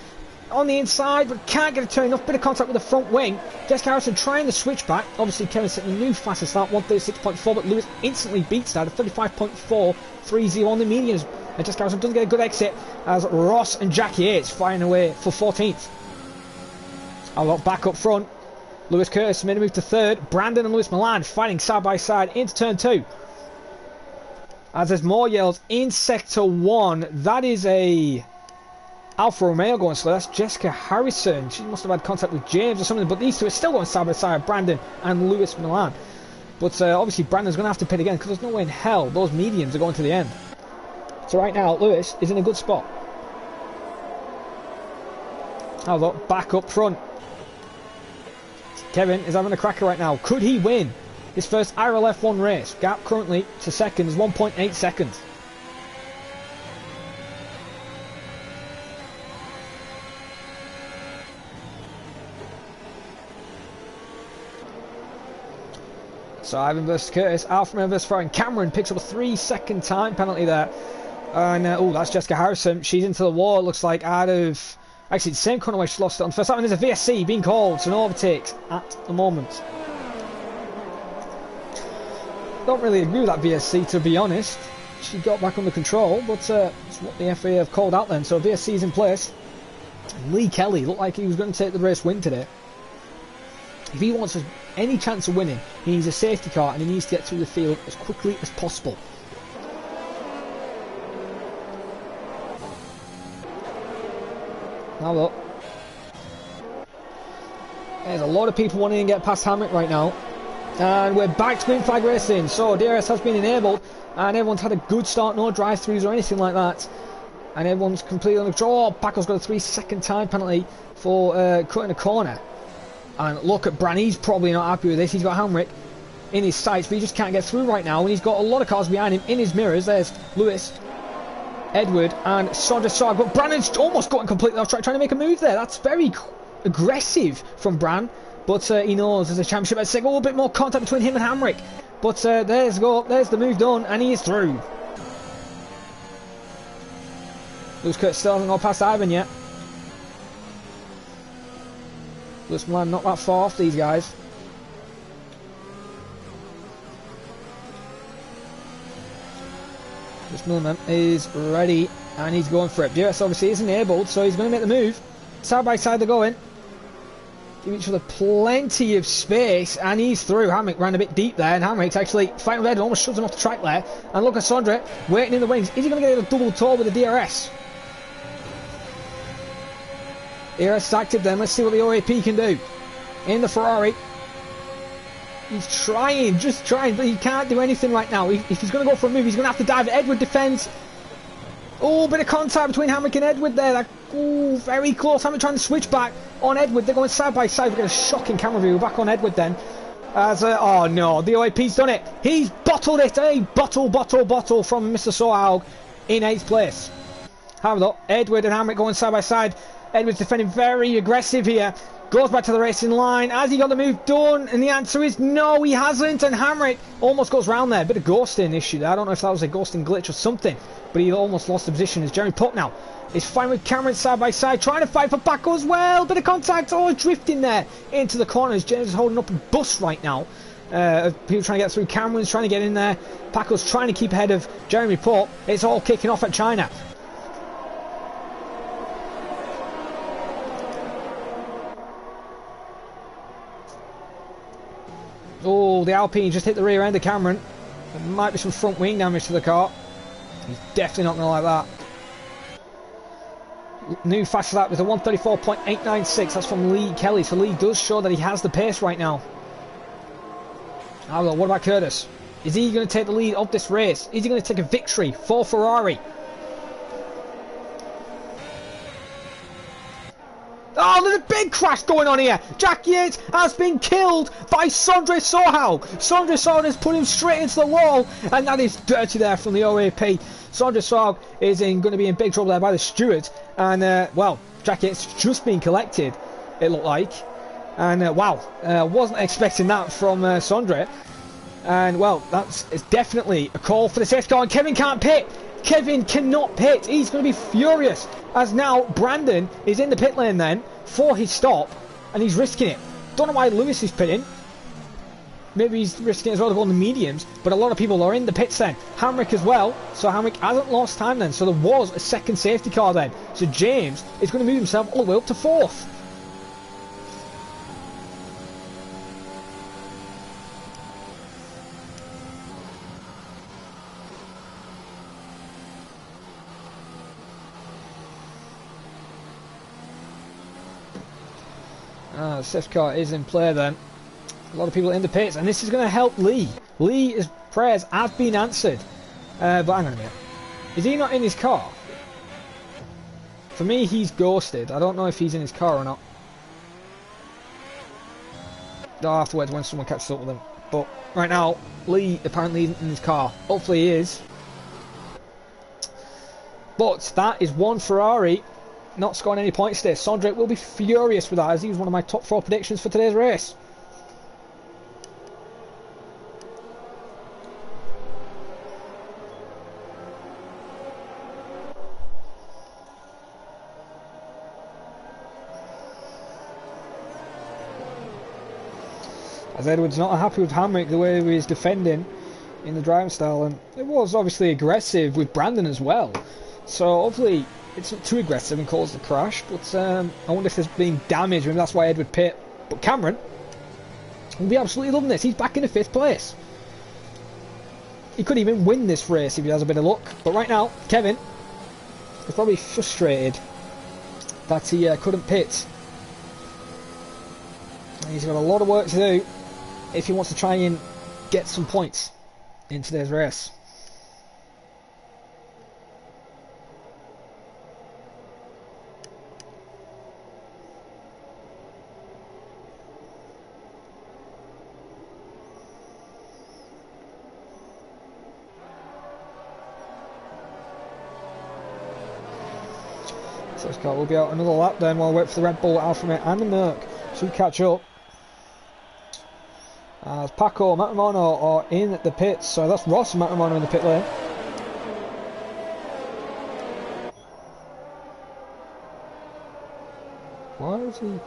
on the inside, but can't get a turn enough. Bit of contact with the front wing. Jessica Harrison trying the switch back. Obviously Kevin setting a new fastest start, 136.4, but Lewis instantly beats that at 35.430 on the mediums, and Jessica Harrison doesn't get a good exit, as Ross and Jackie Yates firing away for 14th. A lot back up front. Lewis Curtis made a move to third. Brandon and Lewis Milan fighting side by side into turn 2. As there's more yells in sector 1. That is a Alfa Romeo going slow. That's Jessica Harrison. She must have had contact with James or something, but these two are still going side by side, Brandon and Lewis Milan. But obviously Brandon's going to have to pit again, because there's no way in hell those mediums are going to the end. So right now Lewis is in a good spot. How about back up front? Kevin is having a cracker right now. Could he win his first IRL F1 race? Gap currently to second is 1.8 seconds. So Ivan versus Curtis, Alfa Romeo versus Ferrari. Cameron picks up a 3-second time penalty there. And oh, that's Jessica Harrison. She's into the wall, it looks like, out of Actually, the same corner where she lost it on the first lap. And there's a VSC being called, so no overtakes at the moment. Don't really agree with that VSC, to be honest. She got back under control, but it's what the FA have called out then. So VSC is in place. Lee Kelly looked like he was going to take the race win today. If he wants any chance of winning, he needs a safety car and he needs to get through the field as quickly as possible. Now look. There's a lot of people wanting to get past Hamrick right now. And we're back to green flag racing. So DRS has been enabled and everyone's had a good start, no drive-throughs or anything like that. And everyone's completely under control. Oh, Paco's got a 3-second time penalty for cutting a corner. And look at Bran, he's probably not happy with this. He's got Hamrick in his sights, but he just can't get through right now. And he's got a lot of cars behind him in his mirrors. There's Lewis, Edward and Sondra Sarg. But Brannon's almost gotten completely off track trying to make a move there. That's very aggressive from Bran. But he knows there's a championship at stake. Oh, a bit more contact between him and Hamrick. But there's the move done, and he is through. Lewis Kurt still hasn't got past Ivan yet. Lewis Milan not that far off these guys. Lewis Milan is ready, and he's going for it. DRS obviously is enabled, so he's going to make the move. Side by side they're going. Give each other plenty of space, and he's through. Hamrick ran a bit deep there, and Hamrick's actually fighting with Ed, almost shoves him off the track there. And look at Sondra waiting in the wings. Is he going to get a double toe with the DRS? DRS is active then. Let's see what the OAP can do. In the Ferrari. He's trying, just trying, but he can't do anything right now. If he's going to go for a move, he's going to have to dive. Edward defends. Oh, bit of contact between Hamrick and Edward there. Oh, very close. Hamrick trying to switch back on Edward. They're going side by side. We get a shocking camera view. We're back on Edward then. As oh no, the OAP's done it. He's bottled it. A bottle from Mr. Sohaug in 8th place. However, Edward and Hamrick going side by side. Edward's defending very aggressive here. Goes back to the racing line. Has he got the move done? And the answer is no, he hasn't. And Hamrick almost goes round there. A bit of ghosting issue there. I don't know if that was a ghosting glitch or something, but he almost lost the position. As Jeremy Puck now is fighting with Cameron side by side, trying to fight for Paco as well. Bit of contact. Oh, drifting there into the corners. James is holding up a bus right now. People trying to get through. Cameron's trying to get in there. Paco's trying to keep ahead of Jeremy Puck. It's all kicking off at China. Oh, the Alpine just hit the rear end of Cameron. There might be some front wing damage to the car. He's definitely not going to like that. New fast lap with a 134.896. That's from Lee Kelly. So Lee does show that he has the pace right now. What about Curtis? Is he going to take the lead of this race? Is he going to take a victory for Ferrari? Oh, there's a big crash going on here. Jack Yates has been killed by Sondre Sohaug. Sondre Sohaug has put him straight into the wall, and that is dirty there from the OAP. Sondre Sohaug is going to be in big trouble there by the steward. And, well, Jack Yates just been collected, it looked like. And, wow, wasn't expecting that from Sondre. And, well, it's definitely a call for the safety car, and Kevin can't pit. Kevin cannot pit. He's going to be furious, as now Brandon is in the pit lane then for his stop, and he's risking it. Don't know why Lewis is pitting. Maybe he's risking it as well to go on the mediums, but a lot of people are in the pits then. Hamrick as well, so Hamrick hasn't lost time then. So there was a second safety car then. So James is going to move himself all the way up to 4th. The safety car is in play then. A lot of people in the pits, and this is going to help Lee. Lee's prayers have been answered. But hang on a minute. Is he not in his car? For me, he's ghosted. I don't know if he's in his car or not. I'll have to wait when someone catches up with him. But right now, Lee apparently isn't in his car. Hopefully he is. But that is one Ferrari not scoring any points today. Sondre will be furious with that, as he was one of my top 4 predictions for today's race. as Edwards not happy with Hamrick the way he was defending in the driving style, and it was obviously aggressive with Brandon as well. So hopefully it's not too aggressive and cause the crash, but I wonder if there's been damage, maybe that's why Edward pit. But Cameron will be absolutely loving this. He's back in the 5th place. He could even win this race if he has a bit of luck. But right now, Kevin is probably frustrated that he couldn't pit. And he's got a lot of work to do if he wants to try and get some points in today's race. So this car will be out another lap then while we wait for the Red Bull, Alfa Romeo and the Merc to catch up. As Paco and Matrimonio are in the pits, so that's Ross and Matrimonio in the pit lane. Why is he...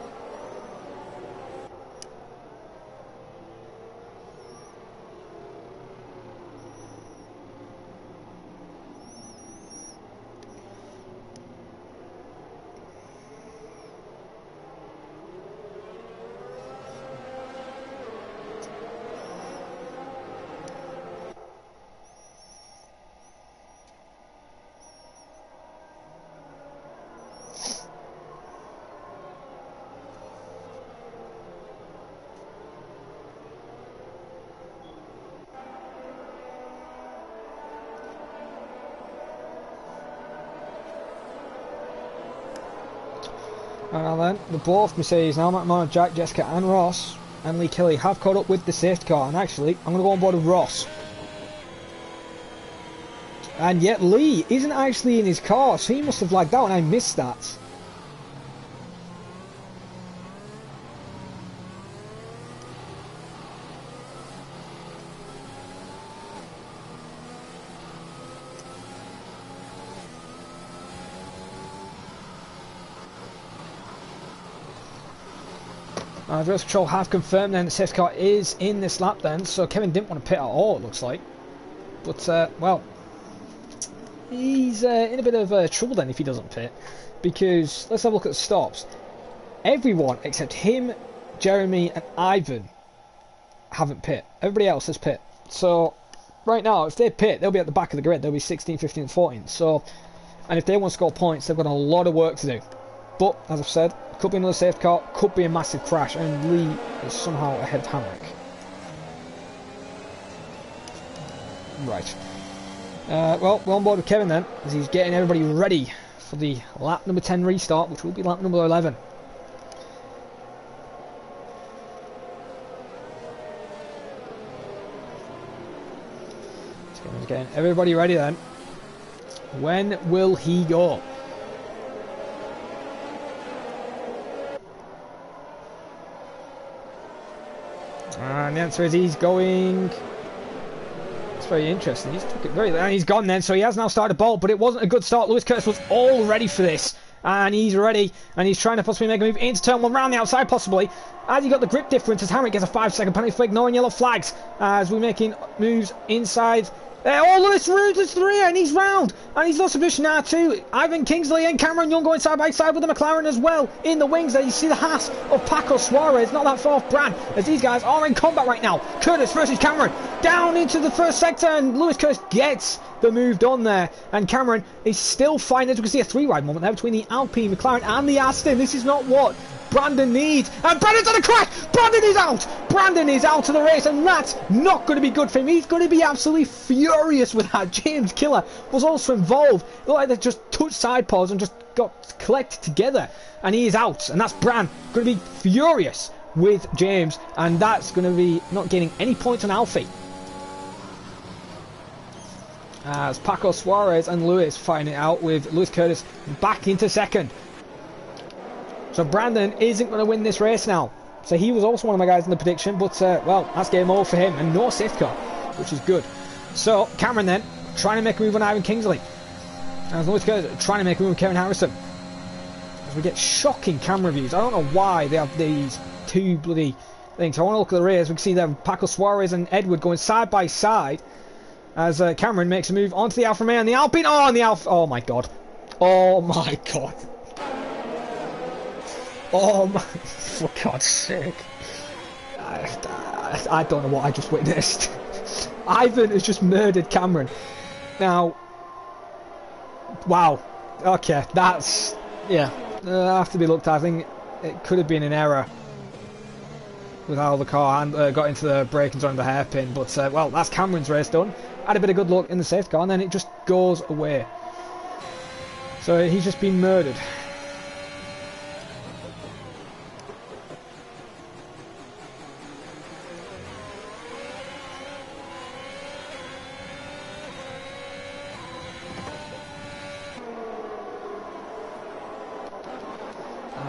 Right now then, the both Mercedes now, Matt, Jack, Jessica and Ross and Lee Kelly have caught up with the safety car, and actually I'm going to go on board with Ross. And yet Lee isn't actually in his car, so he must have lagged out and I missed that. Reverse Control have confirmed then the safety car is in this lap then, so Kevin didn't want to pit at all, it looks like. But, well, he's in a bit of trouble then if he doesn't pit, because let's have a look at the stops. Everyone except him, Jeremy and Ivan haven't pit. Everybody else has pit. So, right now, if they pit, they'll be at the back of the grid. They'll be 16, 15 and 14. So, and if they want to score points, they've got a lot of work to do. But, as I've said, could be another safety car, could be a massive crash, and Lee is somehow ahead of Hamrick. Right. Well, we're on board with Kevin then, as he's getting everybody ready for the lap number 10 restart, which will be lap number 11. So he's getting everybody ready then. When will he go? And the answer is he's going. It's very interesting. He's took it very, and he's gone then. So he has now started a bolt, but it wasn't a good start. Lewis Curtis was all ready for this, and he's ready, and he's trying to possibly make a move into turn 1 round the outside, possibly. As he got the grip difference, as Hamrick gets a 5-second penalty for ignoring yellow flags, as we're making moves inside. Lewis is through, and he's round, and he's lost a position now too. Ivan Kingsley and Cameron Young going side by side with the McLaren as well in the wings. There you see the hat of Paco Suarez, not that far off Brad, as these guys are in combat right now. Curtis versus Cameron down into the first sector, and Lewis Curtis gets the move done there, and Cameron is still fine. As we can see, a 3-ride moment there between the Alpine, McLaren and the Aston. This is not what Brandon needs, and Brandon's on a crash. Brandon is out. Brandon is out of the race, and that's not going to be good for him. He's going to be absolutely furious with that. James Killer was also involved. It looked like they just touched side pods and just got collected together, and he is out. And that's Bran going to be furious with James, and that's going to be not getting any points on Alfie. As Paco Suarez and Lewis fighting it out with Lewis Curtis back into second. So Brandon isn't going to win this race now. So he was also one of my guys in the prediction, but well, that's game over for him, and no safety car, which is good. So Cameron then trying to make a move on Ivan Kingsley, as Lewis Curtis trying to make a move on Kevin Harrison. As we get shocking camera views. I don't know why they have these two bloody thing. So I want to look at the rears. We can see that Paco Suarez and Edward going side by side as Cameron makes a move onto the Alfa Romeo and the Alpine. Oh, and the Alfa. Oh my god. Oh my god. Oh my. For God's sake. I don't know what I just witnessed. Ivan has just murdered Cameron. Now. Wow. Okay, that's. Yeah. Have to be looked at. I think it could have been an error with how the car got into the braking zone of the hairpin, but well, that's Cameron's race done. Had a bit of good luck in the safety car, and then it just goes away. So he's just been murdered.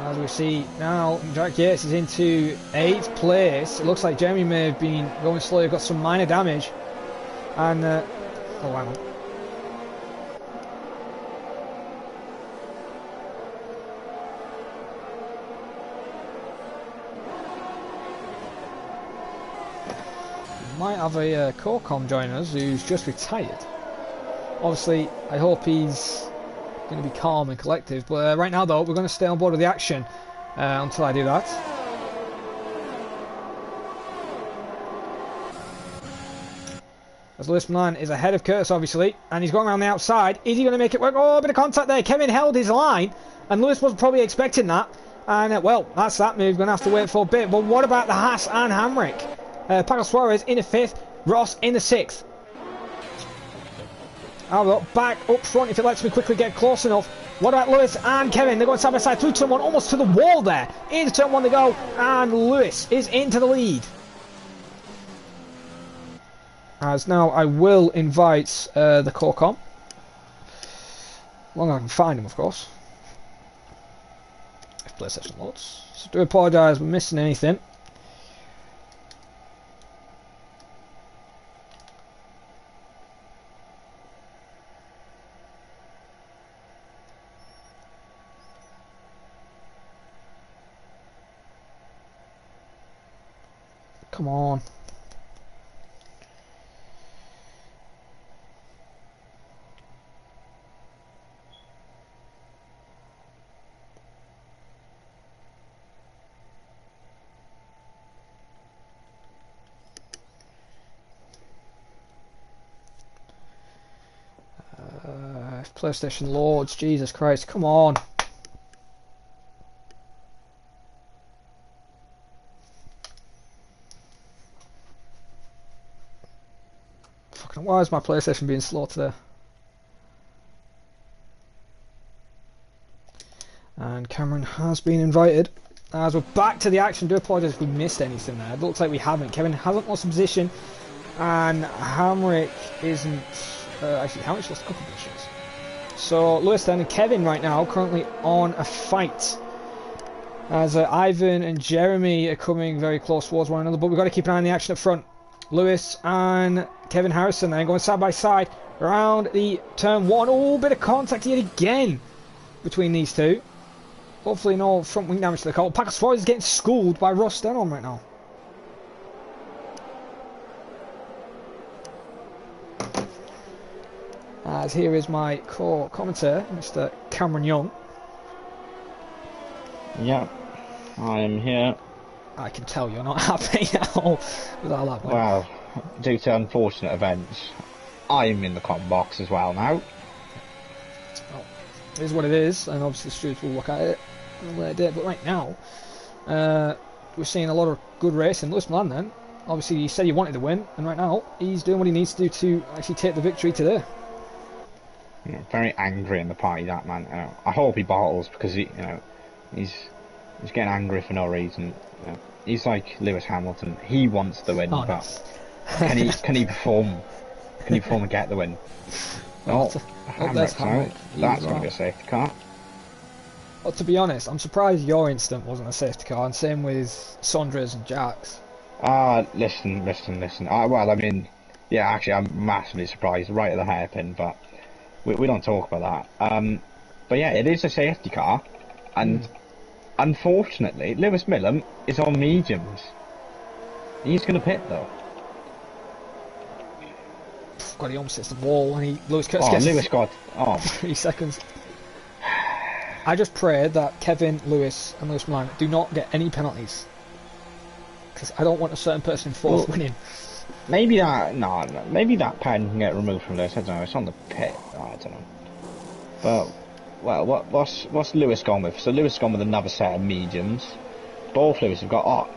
As we see now, Jack Yates is into 8th place. It looks like Jeremy may have been going slow, got some minor damage. And, oh, hang on. We might have a co-com join us who's just retired. Obviously, I hope he's going to be calm and collective, but right now though we're going to stay on board with the action until I do that. As Lewis Milan is ahead of Curtis obviously, and he's going around the outside. Is he going to make it work? Oh, a bit of contact there. Kevin held his line and Lewis wasn't probably expecting that, and well, that's that move. Going to have to wait for a bit. But what about the Haas and Hamrick? Paco Suarez in the 5th, Ross in the 6th. I'll back up front if it lets me quickly get close enough. What about Lewis and Kevin? They're going side by side through turn 1, almost to the wall there. Into turn 1 they go, and Lewis is into the lead. As now I will invite the Corcom. As long as I can find him, of course. If PlayStation loads. So do apologise, we're missing anything. Come on. PlayStation loads, Jesus Christ, come on. Fucking, why is my PlayStation being slow today? And Cameron has been invited. As we're back to the action, do apologise if we missed anything there. It looks like we haven't. Kevin hasn't lost a position, and Hamrick isn't. Actually, Hamrick's lost a couple of positions. So Lewis then and Kevin right now currently on a fight. As Ivan and Jeremy are coming very close towards one another, but we've got to keep an eye on the action up front. Lewis and Kevin Harrison then going side by side around the turn 1. Oh, bit of contact yet again between these two. Hopefully no front wing damage to the car. Paco Suarez is getting schooled by Ross Stenholm right now. As here is my co-commentator, Mr. Cameron Young. Yeah, I am here. I can tell you're not happy now with all that. Well, due to unfortunate events, I'm in the com box as well now. Well, it is what it is, and obviously the stewards will look at it on a later date. But right now, we're seeing a lot of good racing. Lewis Milan then, obviously he said he wanted to win, and right now he's doing what he needs to do to actually take the victory today. Very angry in the party, that man. I hope he bottles because he's getting angry for no reason. He's like Lewis Hamilton. He wants the win, but can he perform? Can he perform and get the win? Well, that's going to be a safety car. Well, to be honest, I'm surprised your incident wasn't a safety car, and same with Sandra's and Jack's. Listen. Well, I mean, yeah, actually, I'm massively surprised right at the hairpin, but we don't talk about that. But yeah, it is a safety car, and unfortunately, Lewis Millam is on mediums. He's going to pit though. God, he almost hits the wall and Lewis Oh, gets Lewis got 3 seconds. I just pray that Kevin, Lewis and Lewis Milan do not get any penalties. Because I don't want a certain person in fourth winning. Maybe that maybe that pen can get removed from this. I don't know. It's on the pit. Oh, I don't know. But well, what's Lewis gone with? So Lewis gone with another set of mediums. Both Lewis have got. Oh,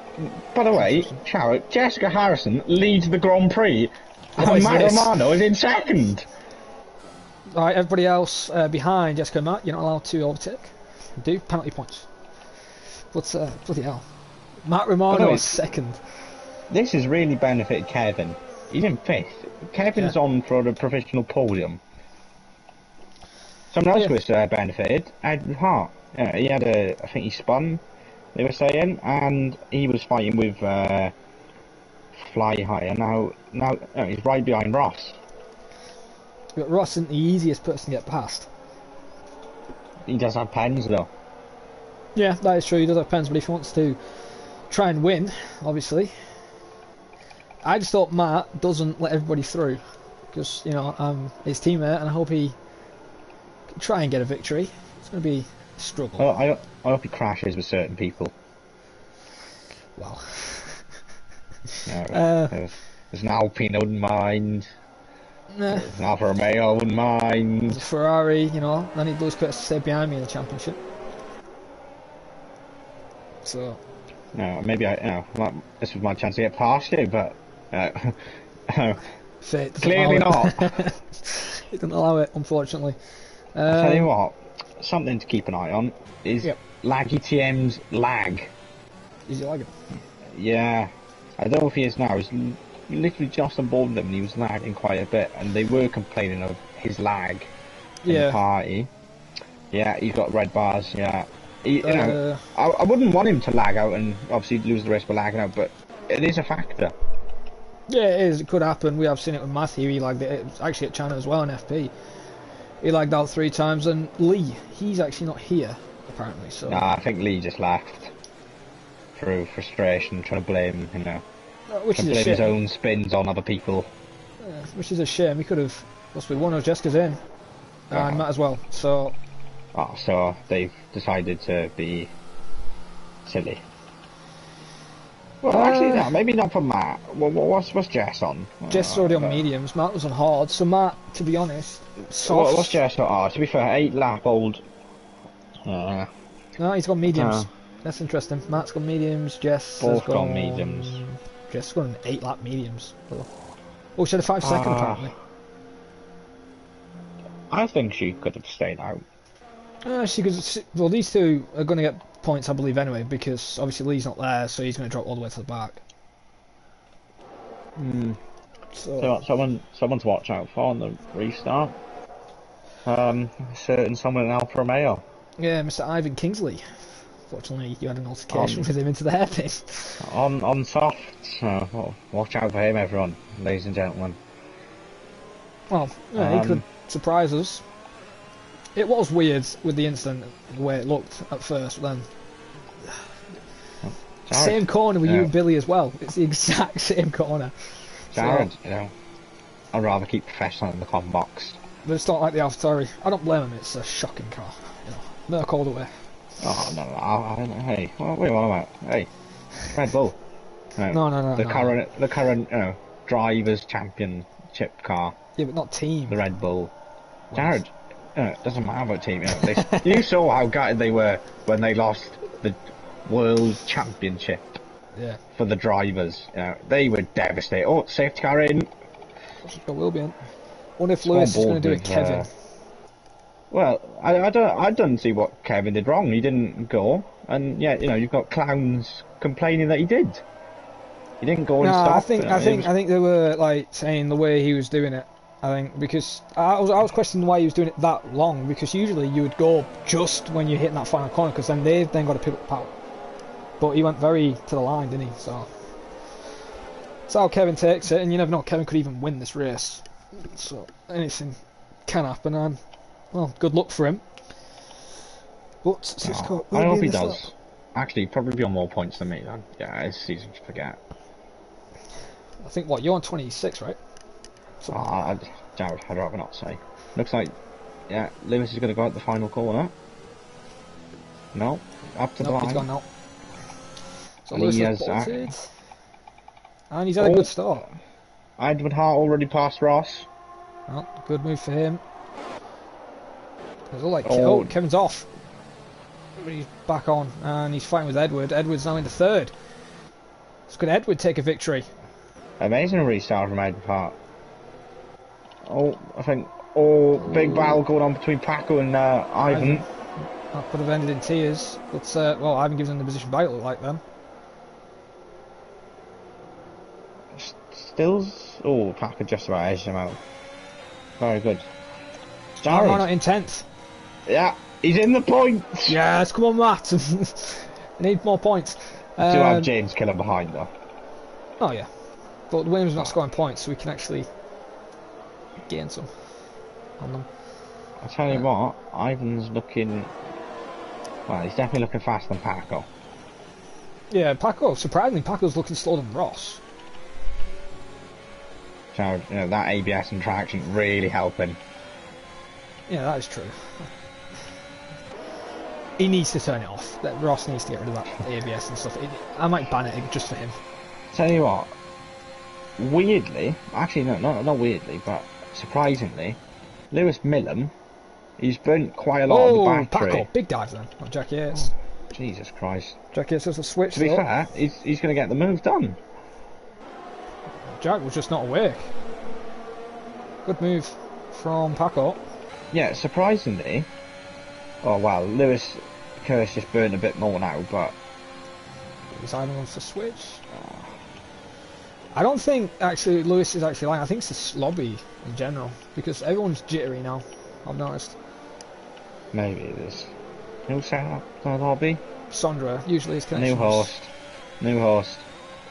by the way, shout out, Jessica Harrison leads the Grand Prix, and Matt Romano is in second. Right, everybody else behind Jessica and Matt, you're not allowed to overtake. Do penalty points. What's bloody hell? Matt Romano is second. This has really benefited Kevin. He's in fifth. Kevin's on for the provisional podium. Someone else was benefited. Ed Hart. He had I think he spun. They were saying, and he was fighting with Fly Higher. Now he's right behind Ross. But Ross isn't the easiest person to get past. He does have pens though. Yeah, that is true. He does have pens, but if he wants to try and win, obviously. I just thought Matt doesn't let everybody through because, you know, I'm his teammate and I hope he can try and get a victory. It's going to be a struggle. Well, I hope he crashes with certain people. Well, there's an Alpine I wouldn't mind. There's an Alfa Romeo I wouldn't mind. There's a Ferrari, you know. I need Lewis Curtis to stay behind me in the championship. So. No, maybe this was my chance to get past you, but Fate clearly not. It doesn't allow it, unfortunately. I'll tell you what, something to keep an eye on is Laggy TM's lag. Is he lagging? Yeah, I don't know if he is now. He's literally just on board with them and he was lagging quite a bit, and they were complaining of his lag in the party. Yeah, he's got red bars, yeah. You know, I wouldn't want him to lag out and obviously lose the race by lagging out, but it is a factor. Yeah, it is. It could happen. We have seen it with Matthew. He lagged it actually at China as well in FP. He lagged out 3 times, and Lee, he's actually not here apparently. So. Nah, I think Lee just left through frustration, trying to blame, you know, which is a shame. His own spins on other people. Which is a shame. He could have possibly won. Jessica's in, and Matt as well. So. Oh, so they've decided to be silly. Well, actually, no, maybe not for Matt. What's Jess on? Jess already on mediums. Matt was on hard. So Matt, to be honest, soft. What's Jess on hard? To be fair, 8 lap old. No, he's got mediums. That's interesting. Matt's got mediums. Jess both got mediums. Jess got an 8 lap mediums. Oh, she had a 5 second apparently. I think she could have stayed out. Well, these two are going to get points, I believe, anyway, because obviously Lee's not there, so he's going to drop all the way to the back. So someone to watch out for on the restart. Certain someone in Alfa Romeo. Yeah, Mr. Ivan Kingsley. Fortunately, you had an altercation with him into the hairpin. On soft. So watch out for him, everyone, ladies and gentlemen. Well, he could surprise us. It was weird with the incident, the way it looked at first, but then... Same corner with you and Billy as well. It's the exact same corner. Jared, you know, I'd rather keep professional in the com box. But it's not like the AlphaTauri. I don't blame him, it's a shocking car. You know, Merc all the way. Oh, no, I don't know. Hey, what are you on about? Hey, Red Bull. No. The current, you know, drivers' championship car. Yeah, but not team. The Red Bull. Jared, it doesn't matter about team. You know, you saw how gutted they were when they lost the World Championship. Yeah. For the drivers, you know, they were devastated. Oh, safety car in. It will be in. Wonder if Lewis is going to do a Kevin. Well, I don't see what Kevin did wrong. He didn't go, and yeah, you know, you've got clowns complaining that he did. He didn't go and stop. I think they were like saying the way he was doing it. I think because I was questioning why he was doing it that long, because usually you would go just when you're hitting that final corner, because then they've got to pick up the power. But he went very to the line, didn't he? So that's how Kevin takes it, and you never know, Kevin could even win this race. So anything can happen, and well, good luck for him. But I hope he does. Actually, probably be on more points than me then. Yeah, it's season to forget. I think, what, you're on 26, right? Oh, Jared, I'd rather not say. Looks like, yeah, Lewis is going to go out the final corner. No, up to the Nope, line. he's gone now. So And Lewis he has has, bolted. And he's had a good start. Edward Hart already passed Ross. Well, good move for him. It's all like, oh, Kevin's off. But he's back on, and he's fighting with Edward. Edward's now in the third. So could Edward take a victory? Amazing restart from Edward Hart. Oh, I think, big battle going on between Paco and Ivan. That could have ended in tears, but well, Ivan gives him the position back, it looked like then. Stills, Paco just about edged him out. Very good. Jared. Not in 10th. Yeah, he's in the points. Yes, come on, Matt. Need more points. Do have James Killer behind though. Oh yeah, but Williams not scoring points, so we can actually gain some on them. I tell you what, Ivan's looking. Well, he's definitely looking faster than Paco. Yeah, Paco. Surprisingly, Paco's looking slower than Ross. So that ABS and traction really helping. Yeah, that is true. He needs to turn it off. Ross needs to get rid of that ABS and stuff. I might ban it just for him. Tell you what, weirdly, actually no, not weirdly, but surprisingly, Lewis Millam, he's burnt quite a lot of the battery. Paco, big dive then. Not Jack Yates. Jesus Christ. Jack Yates has a switch. To be fair, he's going to get the move done. Jack was just not awake. Good move from Paco. Yeah, surprisingly. Oh well, Lewis Curse just burned a bit more now, but is Ivan wants to switch? I don't think actually Lewis is actually lying. I think it's the lobby in general because everyone's jittery now. I've noticed. Maybe it is. Who set up the lobby? Sandra. Usually it's connections. New host.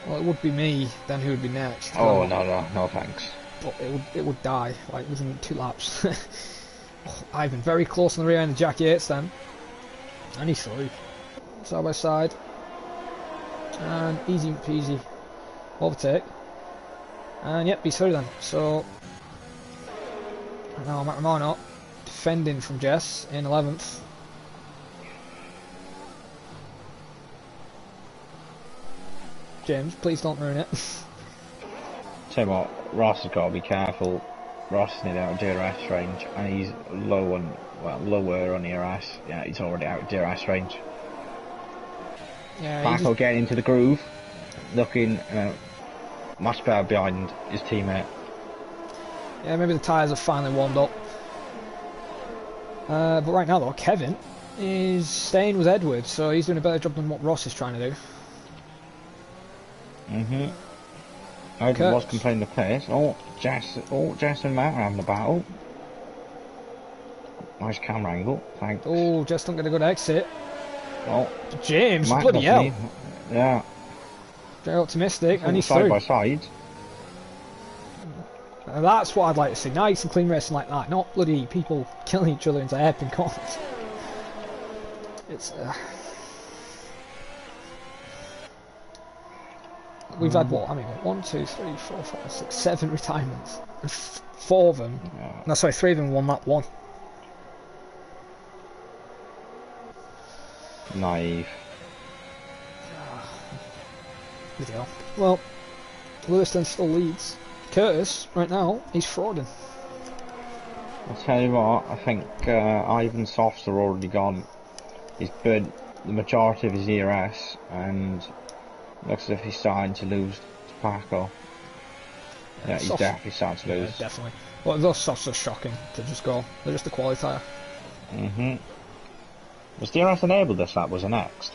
Well, it would be me. Then who would be next? Oh no thanks. But it would die like within 2 laps. Ivan very close on the rear end of Jack Yates then. And he's through. Side by side. And easy peasy. Overtake. And yep, he's through then. So now Matt Romano defending from Jess in 11th. James, please don't ruin it. Tell you what, Ross has got to be careful. Ross is nearly out of DRS range, and he's lower on DRS. Yeah, he's already out of DRS range. Yeah, Paco getting into the groove, looking much better behind his teammate. Yeah, maybe the tyres have finally warmed up. But right now though, Kevin is staying with Edward, so he's doing a better job than what Ross is trying to do. Edward was complaining the pace. Jess and Matt are having a battle. Nice camera angle, thanks. Oh, Jess don't get a good exit. Oh, James, Matt bloody hell. Yeah. Very optimistic, and he's side through. by side. And that's what I'd like to see. Nice and clean racing like that, not bloody people killing each other into hairpin corners. It's we've had what? I mean, 1, 2, 3, 4, 5, 6, 7 retirements. And 4 of them. Yeah. No, sorry, 3 of them won that one. Naive. Video. Well, Lewiston still leads. Curtis, right now, he's frauding. I'll tell you what, I think Ivan's softs are already gone. He's burnt the majority of his ERS, and looks as if he's starting to lose to Paco. Yeah, he's definitely starting to lose. Yeah, definitely. Well, those softs are shocking to just go. They're just a qualifier. Was DRS enabled this lap? Was it next?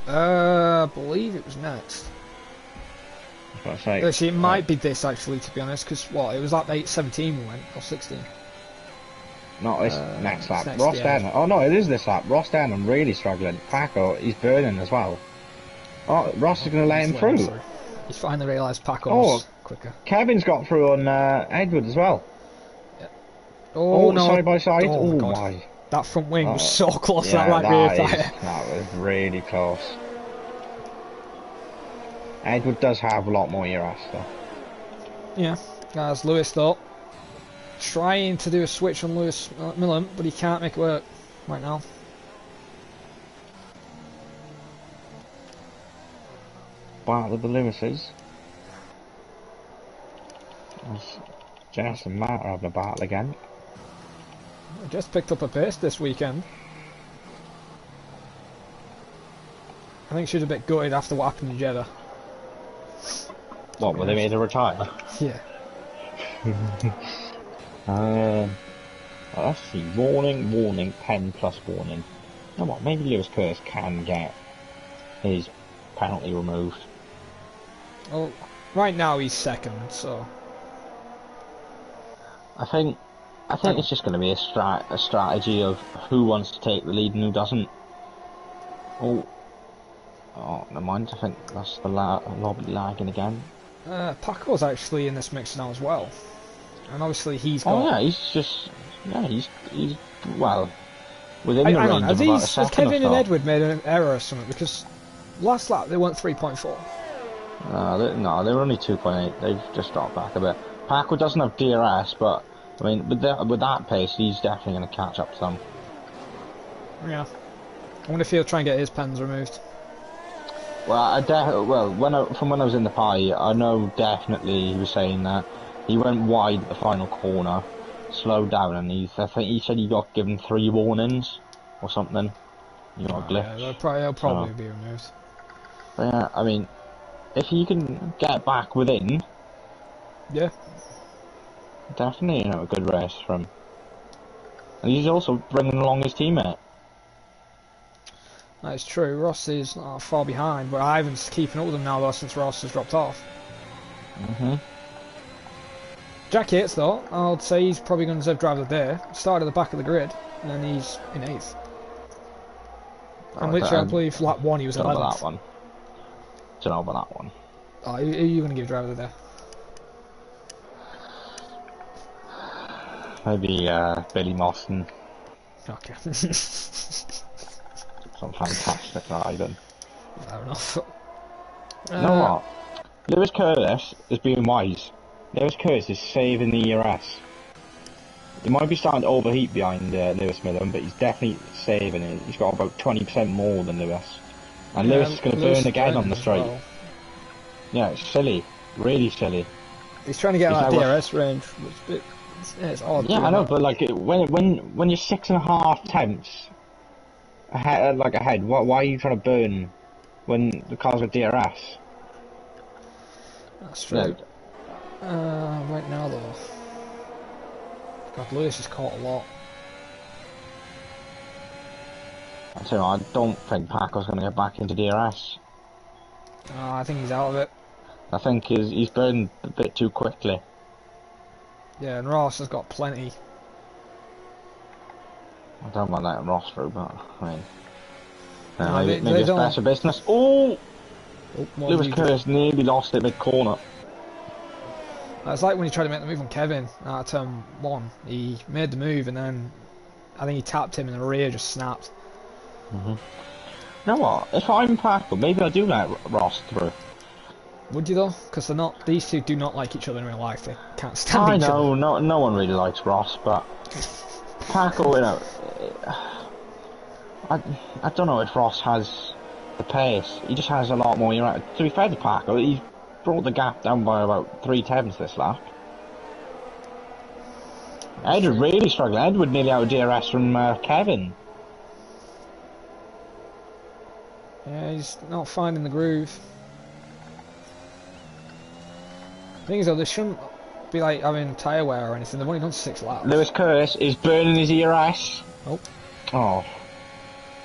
I believe it was next. Actually, it might be this actually, to be honest, because what, it was like 8:17 we went, or 16. No, it's next lap. Next, Ross yeah. Denham. Oh no, it is this lap. Ross Denham really struggling. Paco, he's burning as well. Oh, Ross is going to let him through. He's finally realised Paco's quicker. Kevin's got through on Edward as well. Yeah. Oh no. Side by side. Oh my. That front wing was so close to Yeah, that right rear tyre. That was really close. Edward does have a lot more ERS though. Yeah, as Lewis though, trying to do a switch on Lewis Millen, but he can't make it work right now. Battle of the Lewises. Jess and Matt are having a battle again. I just picked up a pace this weekend. I think she's a bit gutted after what happened in Jeddah. What, were they made her retire? Yeah. Let's see. Warning, warning, pen plus warning. You know what, maybe Lewis Curtis can get his penalty removed. Well, right now he's second, so... I think it's just going to be a strategy of who wants to take the lead and who doesn't. Oh, never mind. I think that's the lobby lagging again. Paco's actually in this mix now as well, and obviously he's got. Oh yeah, he's well within the range of about a second. Has Kevin or so. and Edward made an error or something? Because last lap they weren't 3.4. No, they were only 2.8. They've just dropped back a bit. Paco doesn't have DRS, but I mean, with that pace, he's definitely going to catch up to them. Yeah. I wonder if he'll try and get his pens removed. Well, from when I was in the party, I know definitely he was saying that he went wide at the final corner, slowed down, and I think he said he got given 3 warnings or something. You know, a glitch. Yeah, he'll probably be removed. But yeah, I mean, if he can get back within, yeah, definitely, a good race for him. And he's also bringing along his teammate. That is true. Ross is not far behind, but Ivan's keeping up with him now though since Ross has dropped off. Jack Yates though, I'd say he's probably going to deserve driver of the day. Started at the back of the grid, and then he's in 8th. And literally, I believe lap 1 he was 11th. That one. Don't know about that one. Oh, who are you going to give driver of the day? Maybe Billy Mawson. Okay. Some fantastic riding. Fair enough. You know what? Lewis Curtis is being wise. Lewis Curtis is saving the ERS. He might be starting to overheat behind Lewis Millen, but he's definitely saving it. He's got about 20% more than Lewis. And Lewis is going to burn again on the straight. Well. Yeah, it's silly. Really silly. He's trying to get out of DRS range. It's odd. Yeah, I know, but like when you're 6.5 tenths ahead, why are you trying to burn when the car's got DRS? That's true. Right now though, God, Lewis is caught a lot. I don't think Paco's going to get back into DRS. I think he's out of it. I think he's burned a bit too quickly. Yeah, and Ross has got plenty. I don't want that Ross through, but I mean, maybe it's better business. Oh, Lewis Curtis nearly lost it mid-corner. It's like when he tried to make the move on Kevin at turn 1. He made the move and then I think he tapped him and the rear just snapped. You know what? If I'm Paco, maybe I do let Ross through. Would you though? Because they're not. These two do not like each other in real life. They can't stand each other. I know. No one really likes Ross, but Paco, I don't know if Ross has the pace. He just has a lot more. To be fair to Paco, he's brought the gap down by about 3 tenths this lap. Edward really struggling. Edward nearly out of DRS from Kevin. Yeah, he's not finding the groove. The thing is though, they shouldn't be like having tyre wear or anything. They've only done 6 laps. Lewis Curtis is burning his ERS. Oh.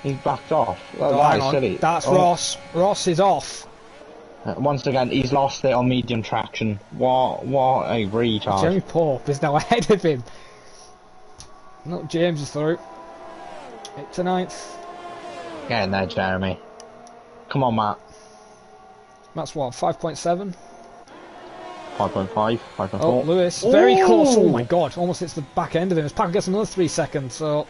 He's backed off. That is silly. That's Ross. Ross is off. Once again, he's lost it on medium traction. What a retard. Jeremy Pope is now ahead of him. No, James is through. 8th to 9th. Get in there, Jeremy. Come on, Matt. Matt's what, 5.7? 5.5, 5.4. Oh, Lewis, very close. Oh my god, almost hits the back end of him. As Paco gets another 3 seconds, so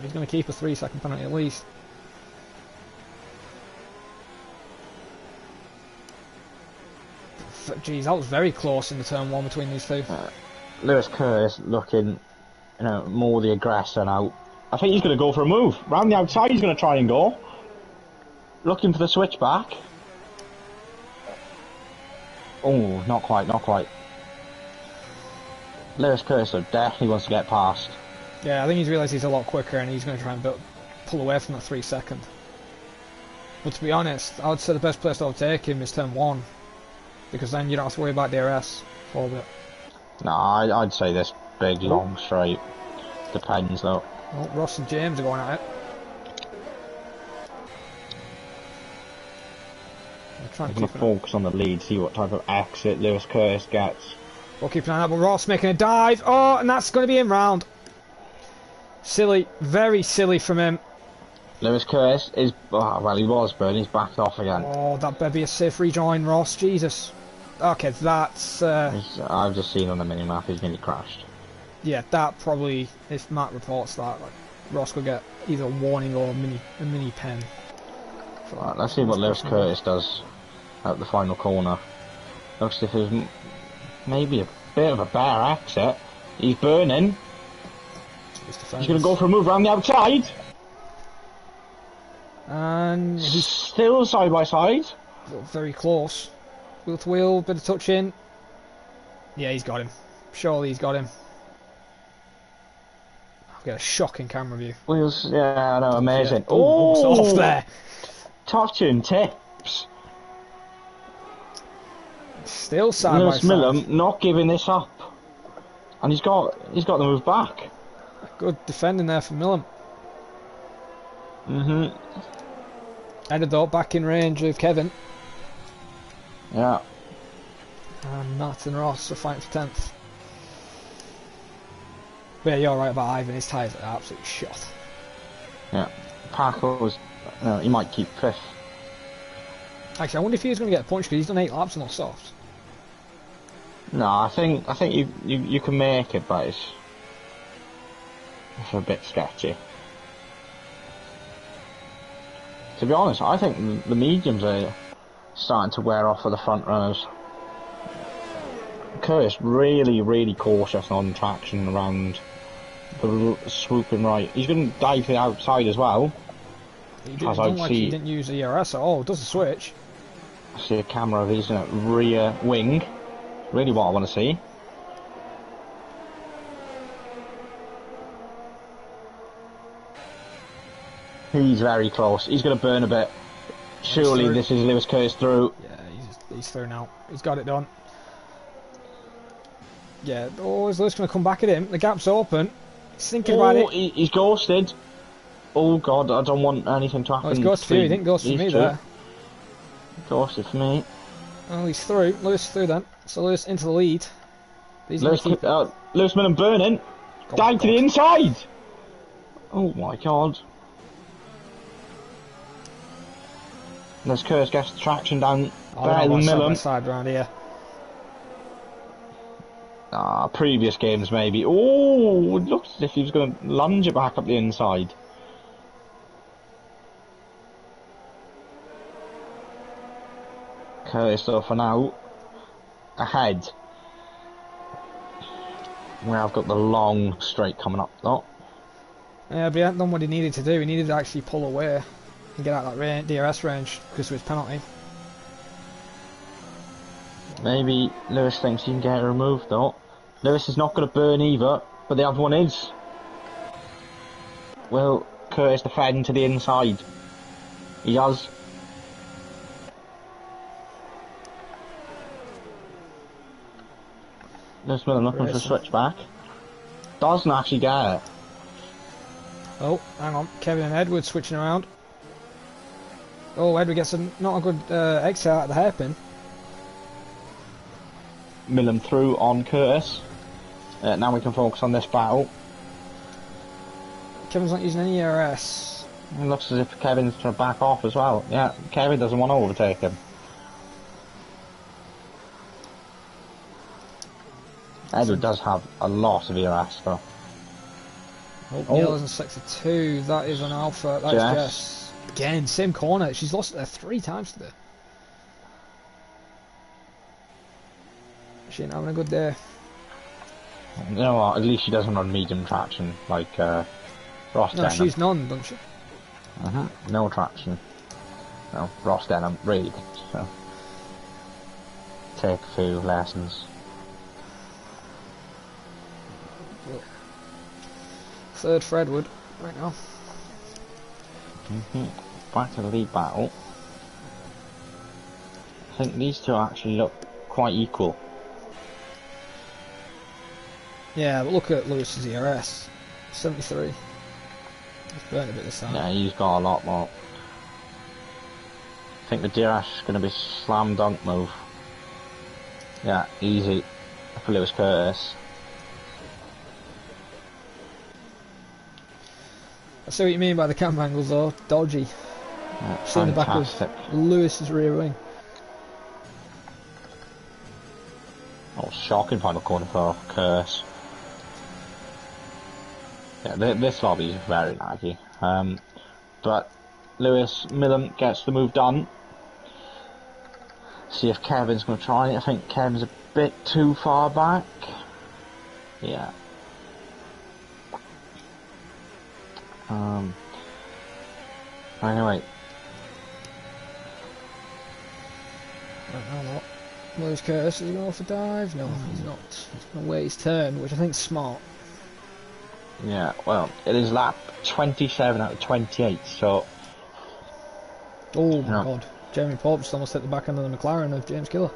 he's going to keep a 3-second penalty at least. Geez, that was very close in the turn 1 between these two. Lewis Curtis looking, more the aggressor now. I think he's going to go for a move. Round the outside, he's going to try and go. Looking for the switchback. Oh, not quite, not quite. Lewis Curtis definitely wants to get past. Yeah, I think he's realised he's a lot quicker and he's going to try and pull away from that 3 second. But to be honest, I would say the best place to overtake him is turn 1. Because then you don't have to worry about DRS for a bit. No, I'd say this big, long straight. Depends though. Well, Ross and James are going at it. I'm going to focus on the lead, see what type of exit Lewis Curtis gets. We'll keep an eye on that, but Ross making a dive. Oh, and that's going to be in round. Silly, very silly from him. Lewis Curtis is, well, he was, but he's backed off again. Oh, that better be a safe rejoin, Ross. Jesus. Okay, that's... I've just seen on the minimap, he's nearly crashed. Yeah, that probably, if Matt reports that, like, Ross could get either a warning or a mini pen. Right, let's see what Lewis Curtis does at the final corner. Looks as if there's maybe a bit of a better exit. He's burning. He's going to go for a move around the outside. And he's still side by side. Very close. Wheel to wheel, bit of touch in. Yeah, he's got him. Surely he's got him. I've got a shocking camera view. Wheels, yeah, I know, amazing. Yeah. Oh, off there. Touching tips. Still side Lewis by side. Millam not giving this up. And he's got the move back. Good defending there from Millam. Ended though back in range of Kevin. Yeah. And Matt and Ross are fighting for 10th. But yeah, you're right about Ivan, his tyres are absolutely shot. Yeah. Parker was, he might keep 5th. Actually, I wonder if he was going to get a punch because he's done 8 laps and not soft. No, I think you can make it, but it's a bit sketchy. To be honest, I think the mediums are starting to wear off for the front runners. Curtis really cautious on traction around the swooping right. He's going to dive to the outside as well. He didn't use the ERS at all. Does the switch. I see a camera of his rear wing. Really what I want to see. He's very close. He's going to burn a bit. Surely this is Lewis Curtis through. Yeah, he's through now. He's got it done. Yeah, is Lewis going to come back at him? The gap's open. He's thinking about it. He's ghosted. Oh god, I don't want anything to happen. Oh, he's ghosted for you. He didn't ghost for me there. Ghosted for me. Oh, he's through. Lewis through then. So Lewis into the lead. Lewis Millam burning. Dive to the inside. Oh my god. Lewis Curtis gets the traction down better than Millam. Side round here. Previous games maybe. Oh, it looks as if he was going to lunge it back up the inside. Curtis though for now ahead. Where I've got the long straight coming up though. Yeah, but he hadn't done what he needed to do. He needed to actually pull away and get out of that DRS range because of his penalty. Maybe Lewis thinks he can get it removed though. Lewis is not going to burn either, but the other one is. Will Curtis defend to the inside? He does. Lewis Millam looking for a switch back. Doesn't actually get it. Oh, hang on. Kevin and Edward switching around. Oh, Edward gets not a good exit out of the hairpin. Millam through on Curtis. Now we can focus on this battle. Kevin's not using any ERS. It looks as if Kevin's trying to back off as well. Yeah, Kevin doesn't want to overtake him. Edward does have a lot of ERS though. Oh, Neil is in sector 2. That is an Alpha. That's Jess. Again, same corner. She's lost it there 3 times today. She ain't having a good day. You know what? At least she doesn't run medium traction like Ross No, Denham. she's none, doesn't she? No traction. No, Ross Denham really. So take a few lessons. Third for Edward right now. Back to the lead battle. I think these two actually look quite equal. Yeah, but look at Lewis's ERS. 73. He's burnt a bit this time. Yeah, he's got a lot more. I think the DRS is going to be slam dunk move. Yeah, easy for Lewis Curtis. I see what you mean by the camera angles though. Dodgy. Yeah, See the back of Lewis's rear wing. Oh, shocking final corner for Curtis. Yeah, this lobby is very laggy. But Lewis Millen gets the move done. See if Kevin's going to try it. I think Kevin's a bit too far back. Yeah. Anyway. I don't know. Lewis Curtis is going for dive? No, he's not. He's going to wait his turn, which I think is smart. Yeah, well, it is lap 27 out of 28, so... Oh my god. Jeremy Pope just almost hit the back end of the McLaren of James Killer.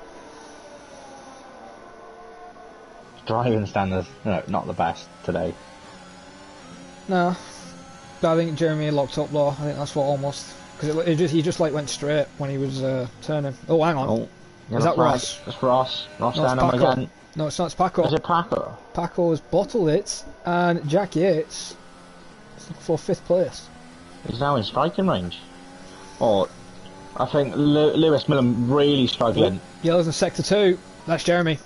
Driving standards, no, not the best today. No. But I think Jeremy locked up though. I think that's what almost... Because he just like went straight when he was turning. Oh, hang on. Oh, is that Ross? It's Ross. Ross no, down him again. No, it's not. It's Paco. Is it Paco? Paco has bottled it, and Jack Yates is looking for 5th place. He's now in striking range. Oh, I think Lewis Millen really struggling. Yellow's in sector 2. That's Jeremy.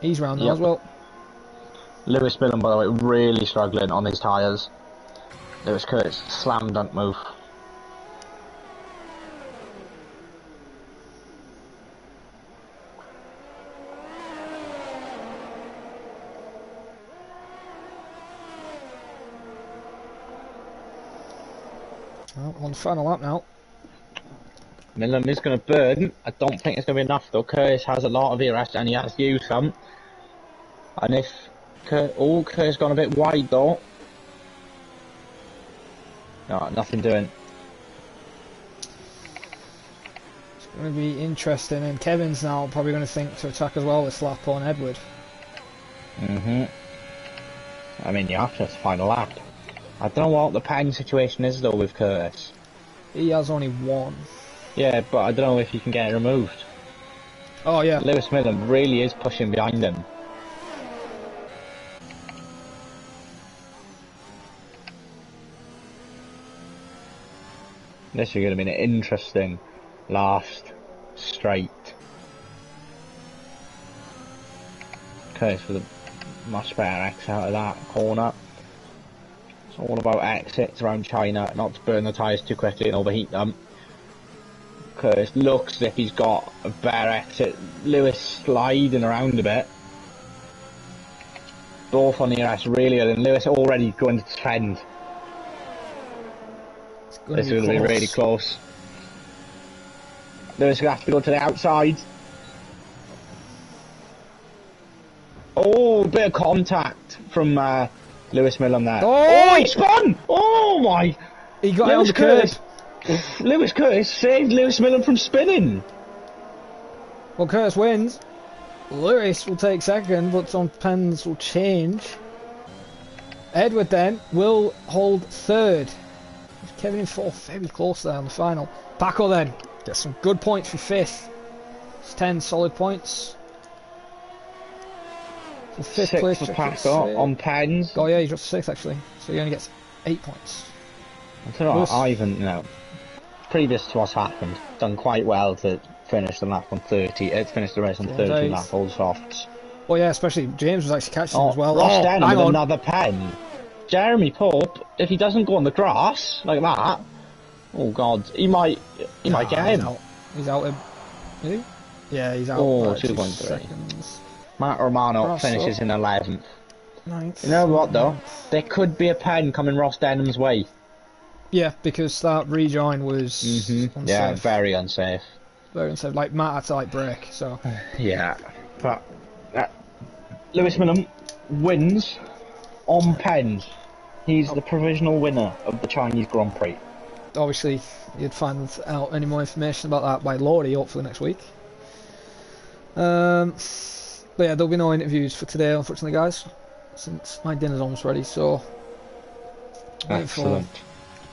He's round now as well. Lewis Millen, by the way, really struggling on his tyres. Lewis Curtis, slam dunk move. Well, on the final lap now. Millen is going to burn. I don't think it's going to be enough though. Curtis has a lot of ERS and he has used some. And if Curtis gone a bit wide though. No, nothing doing. It's going to be interesting, and Kevin's now probably going to think to attack as well with slap on Edward. I mean, you have to final lap. I don't know what the pen situation is though with Curtis. He has only one. Yeah, but I don't know if you can get it removed. Oh yeah. Lewis Millen really is pushing behind him. This is going to be an interesting last straight. Curtis with a much better exit out of that corner. It's all about exits around China, not to burn the tyres too quickly and overheat them. Curtis looks as if he's got a better exit. Lewis sliding around a bit. Both on the ERS really good, and Lewis already going to defend. This is going to be really close. Lewis is going to have to go to the outside. Oh, a bit of contact from Lewis Millen there. Oh, he spun! Oh my! He got out on the curb. Lewis Curtis saved Lewis Millen from spinning. Well, Curtis wins. Lewis will take second, but some pens will change. Edward then will hold third. Kevin in fourth, very close there on the final. Paco then gets some good points for 5th. It's 10 solid points. So 5th place for Paco on pens. Oh yeah, he dropped to 6th actually, so he only gets 8 points. I don't know, Ivan, you know, previous to what's happened, done quite well to finish the lap on 30. Finished the race on 30 lap all softs. Oh yeah, especially James was actually catching him as well. Ross Denham with another pen. Jeremy Pope, if he doesn't go on the grass like that, oh god, he might get him. He's out him. Is he? Yeah, he's out. Oh, 2.3. Matt Romano Ross finishes up. in 11th. Ninth. You know what though? Ninth. There could be a pen coming Ross Denham's way. Yeah, because that rejoin was unsafe. Yeah, very unsafe. Very unsafe. Like Matt had to like brake, so. Yeah, but Lewis Millam wins on pens. He's the provisional winner of the Chinese Grand Prix. Obviously, you'd find out any more information about that by Laurie, hopefully next week. But yeah, there'll be no interviews for today, unfortunately, guys, since my dinner's almost ready. So, waiting for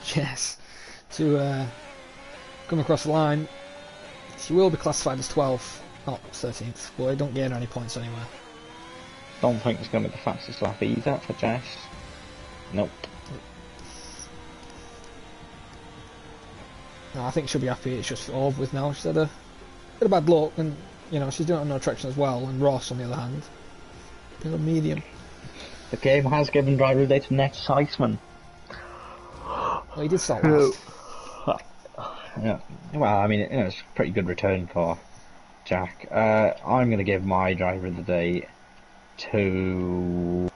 Jess to come across the line. She will be classified as 12th, not 13th, but I don't gain any points anywhere. Don't think it's going to be the fastest lap either for Jess. Nope. No, I think she'll be happy. It's just over with now. She's had a bit of bad luck, and you know she's doing it on no traction as well. And Ross, on the other hand, bit of medium. The game has given driver of the day to Ned Seisman. Well, he did start last. Yeah. Well, I mean, it's a pretty good return for Jack. I'm going to give my driver of the day to.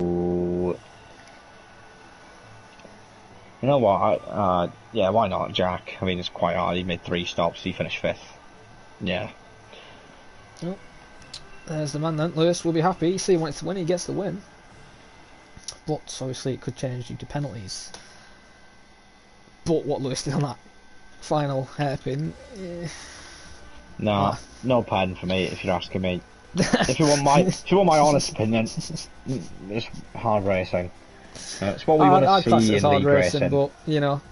You know what? Yeah, why not Jack? I mean, it's quite hard. He made 3 stops. He finished 5th. Yeah. Well, there's the man then. Lewis will be happy. See, when he gets the win. But obviously, it could change due to penalties. But what Lewis did on that final hairpin. No pen for me. If you're asking me, if you want my honest opinion, it's hard racing. It's what we want to see in hard league racing, but you know,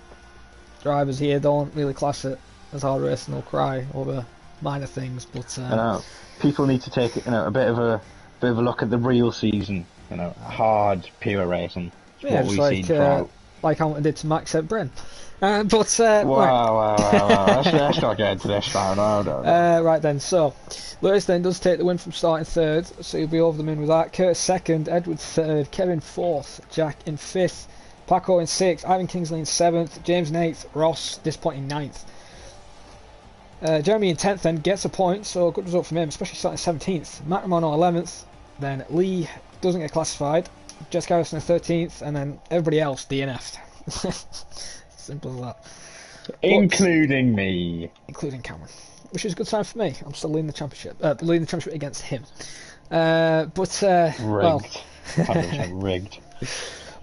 drivers here don't really class it as hard racing. They'll cry over minor things, but I know people need to take a bit of a look at the real season. Hard pure racing. It's what we've seen throughout. Like Hamilton did to Max at Bryn. Wow. Let's not get into this now. No. Right then, so Lewis then does take the win from starting 3rd, so he'll be over the moon with that. Kurt 2nd, Edward 3rd, Kevin 4th, Jack in 5th, Paco in 6th, Ivan Kingsley in 7th, James in 8th, Ross disappointing 9th. Jeremy in 10th then gets a point, so good result from him, especially starting 17th. Matt Romano 11th, then Lee doesn't get classified, Jess Garrison 13th, and then everybody else DNF'd. Simple as that. Including me. Including Cameron. Which is a good sign for me. I'm still leading the championship. Against him. Rigged. Well, 100% rigged.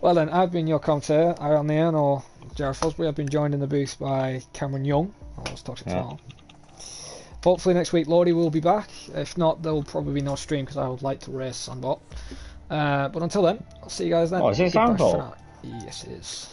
Well then, I've been your commentator, Aaron Neon or Jared Fosbury. I've been joined in the booth by Cameron Young. I was talking to Tom. Hopefully next week Lordy will be back. If not, there will probably be no stream because I would like to race on bot. But until then, I'll see you guys then. Oh, is it Sandball? Yes, it is.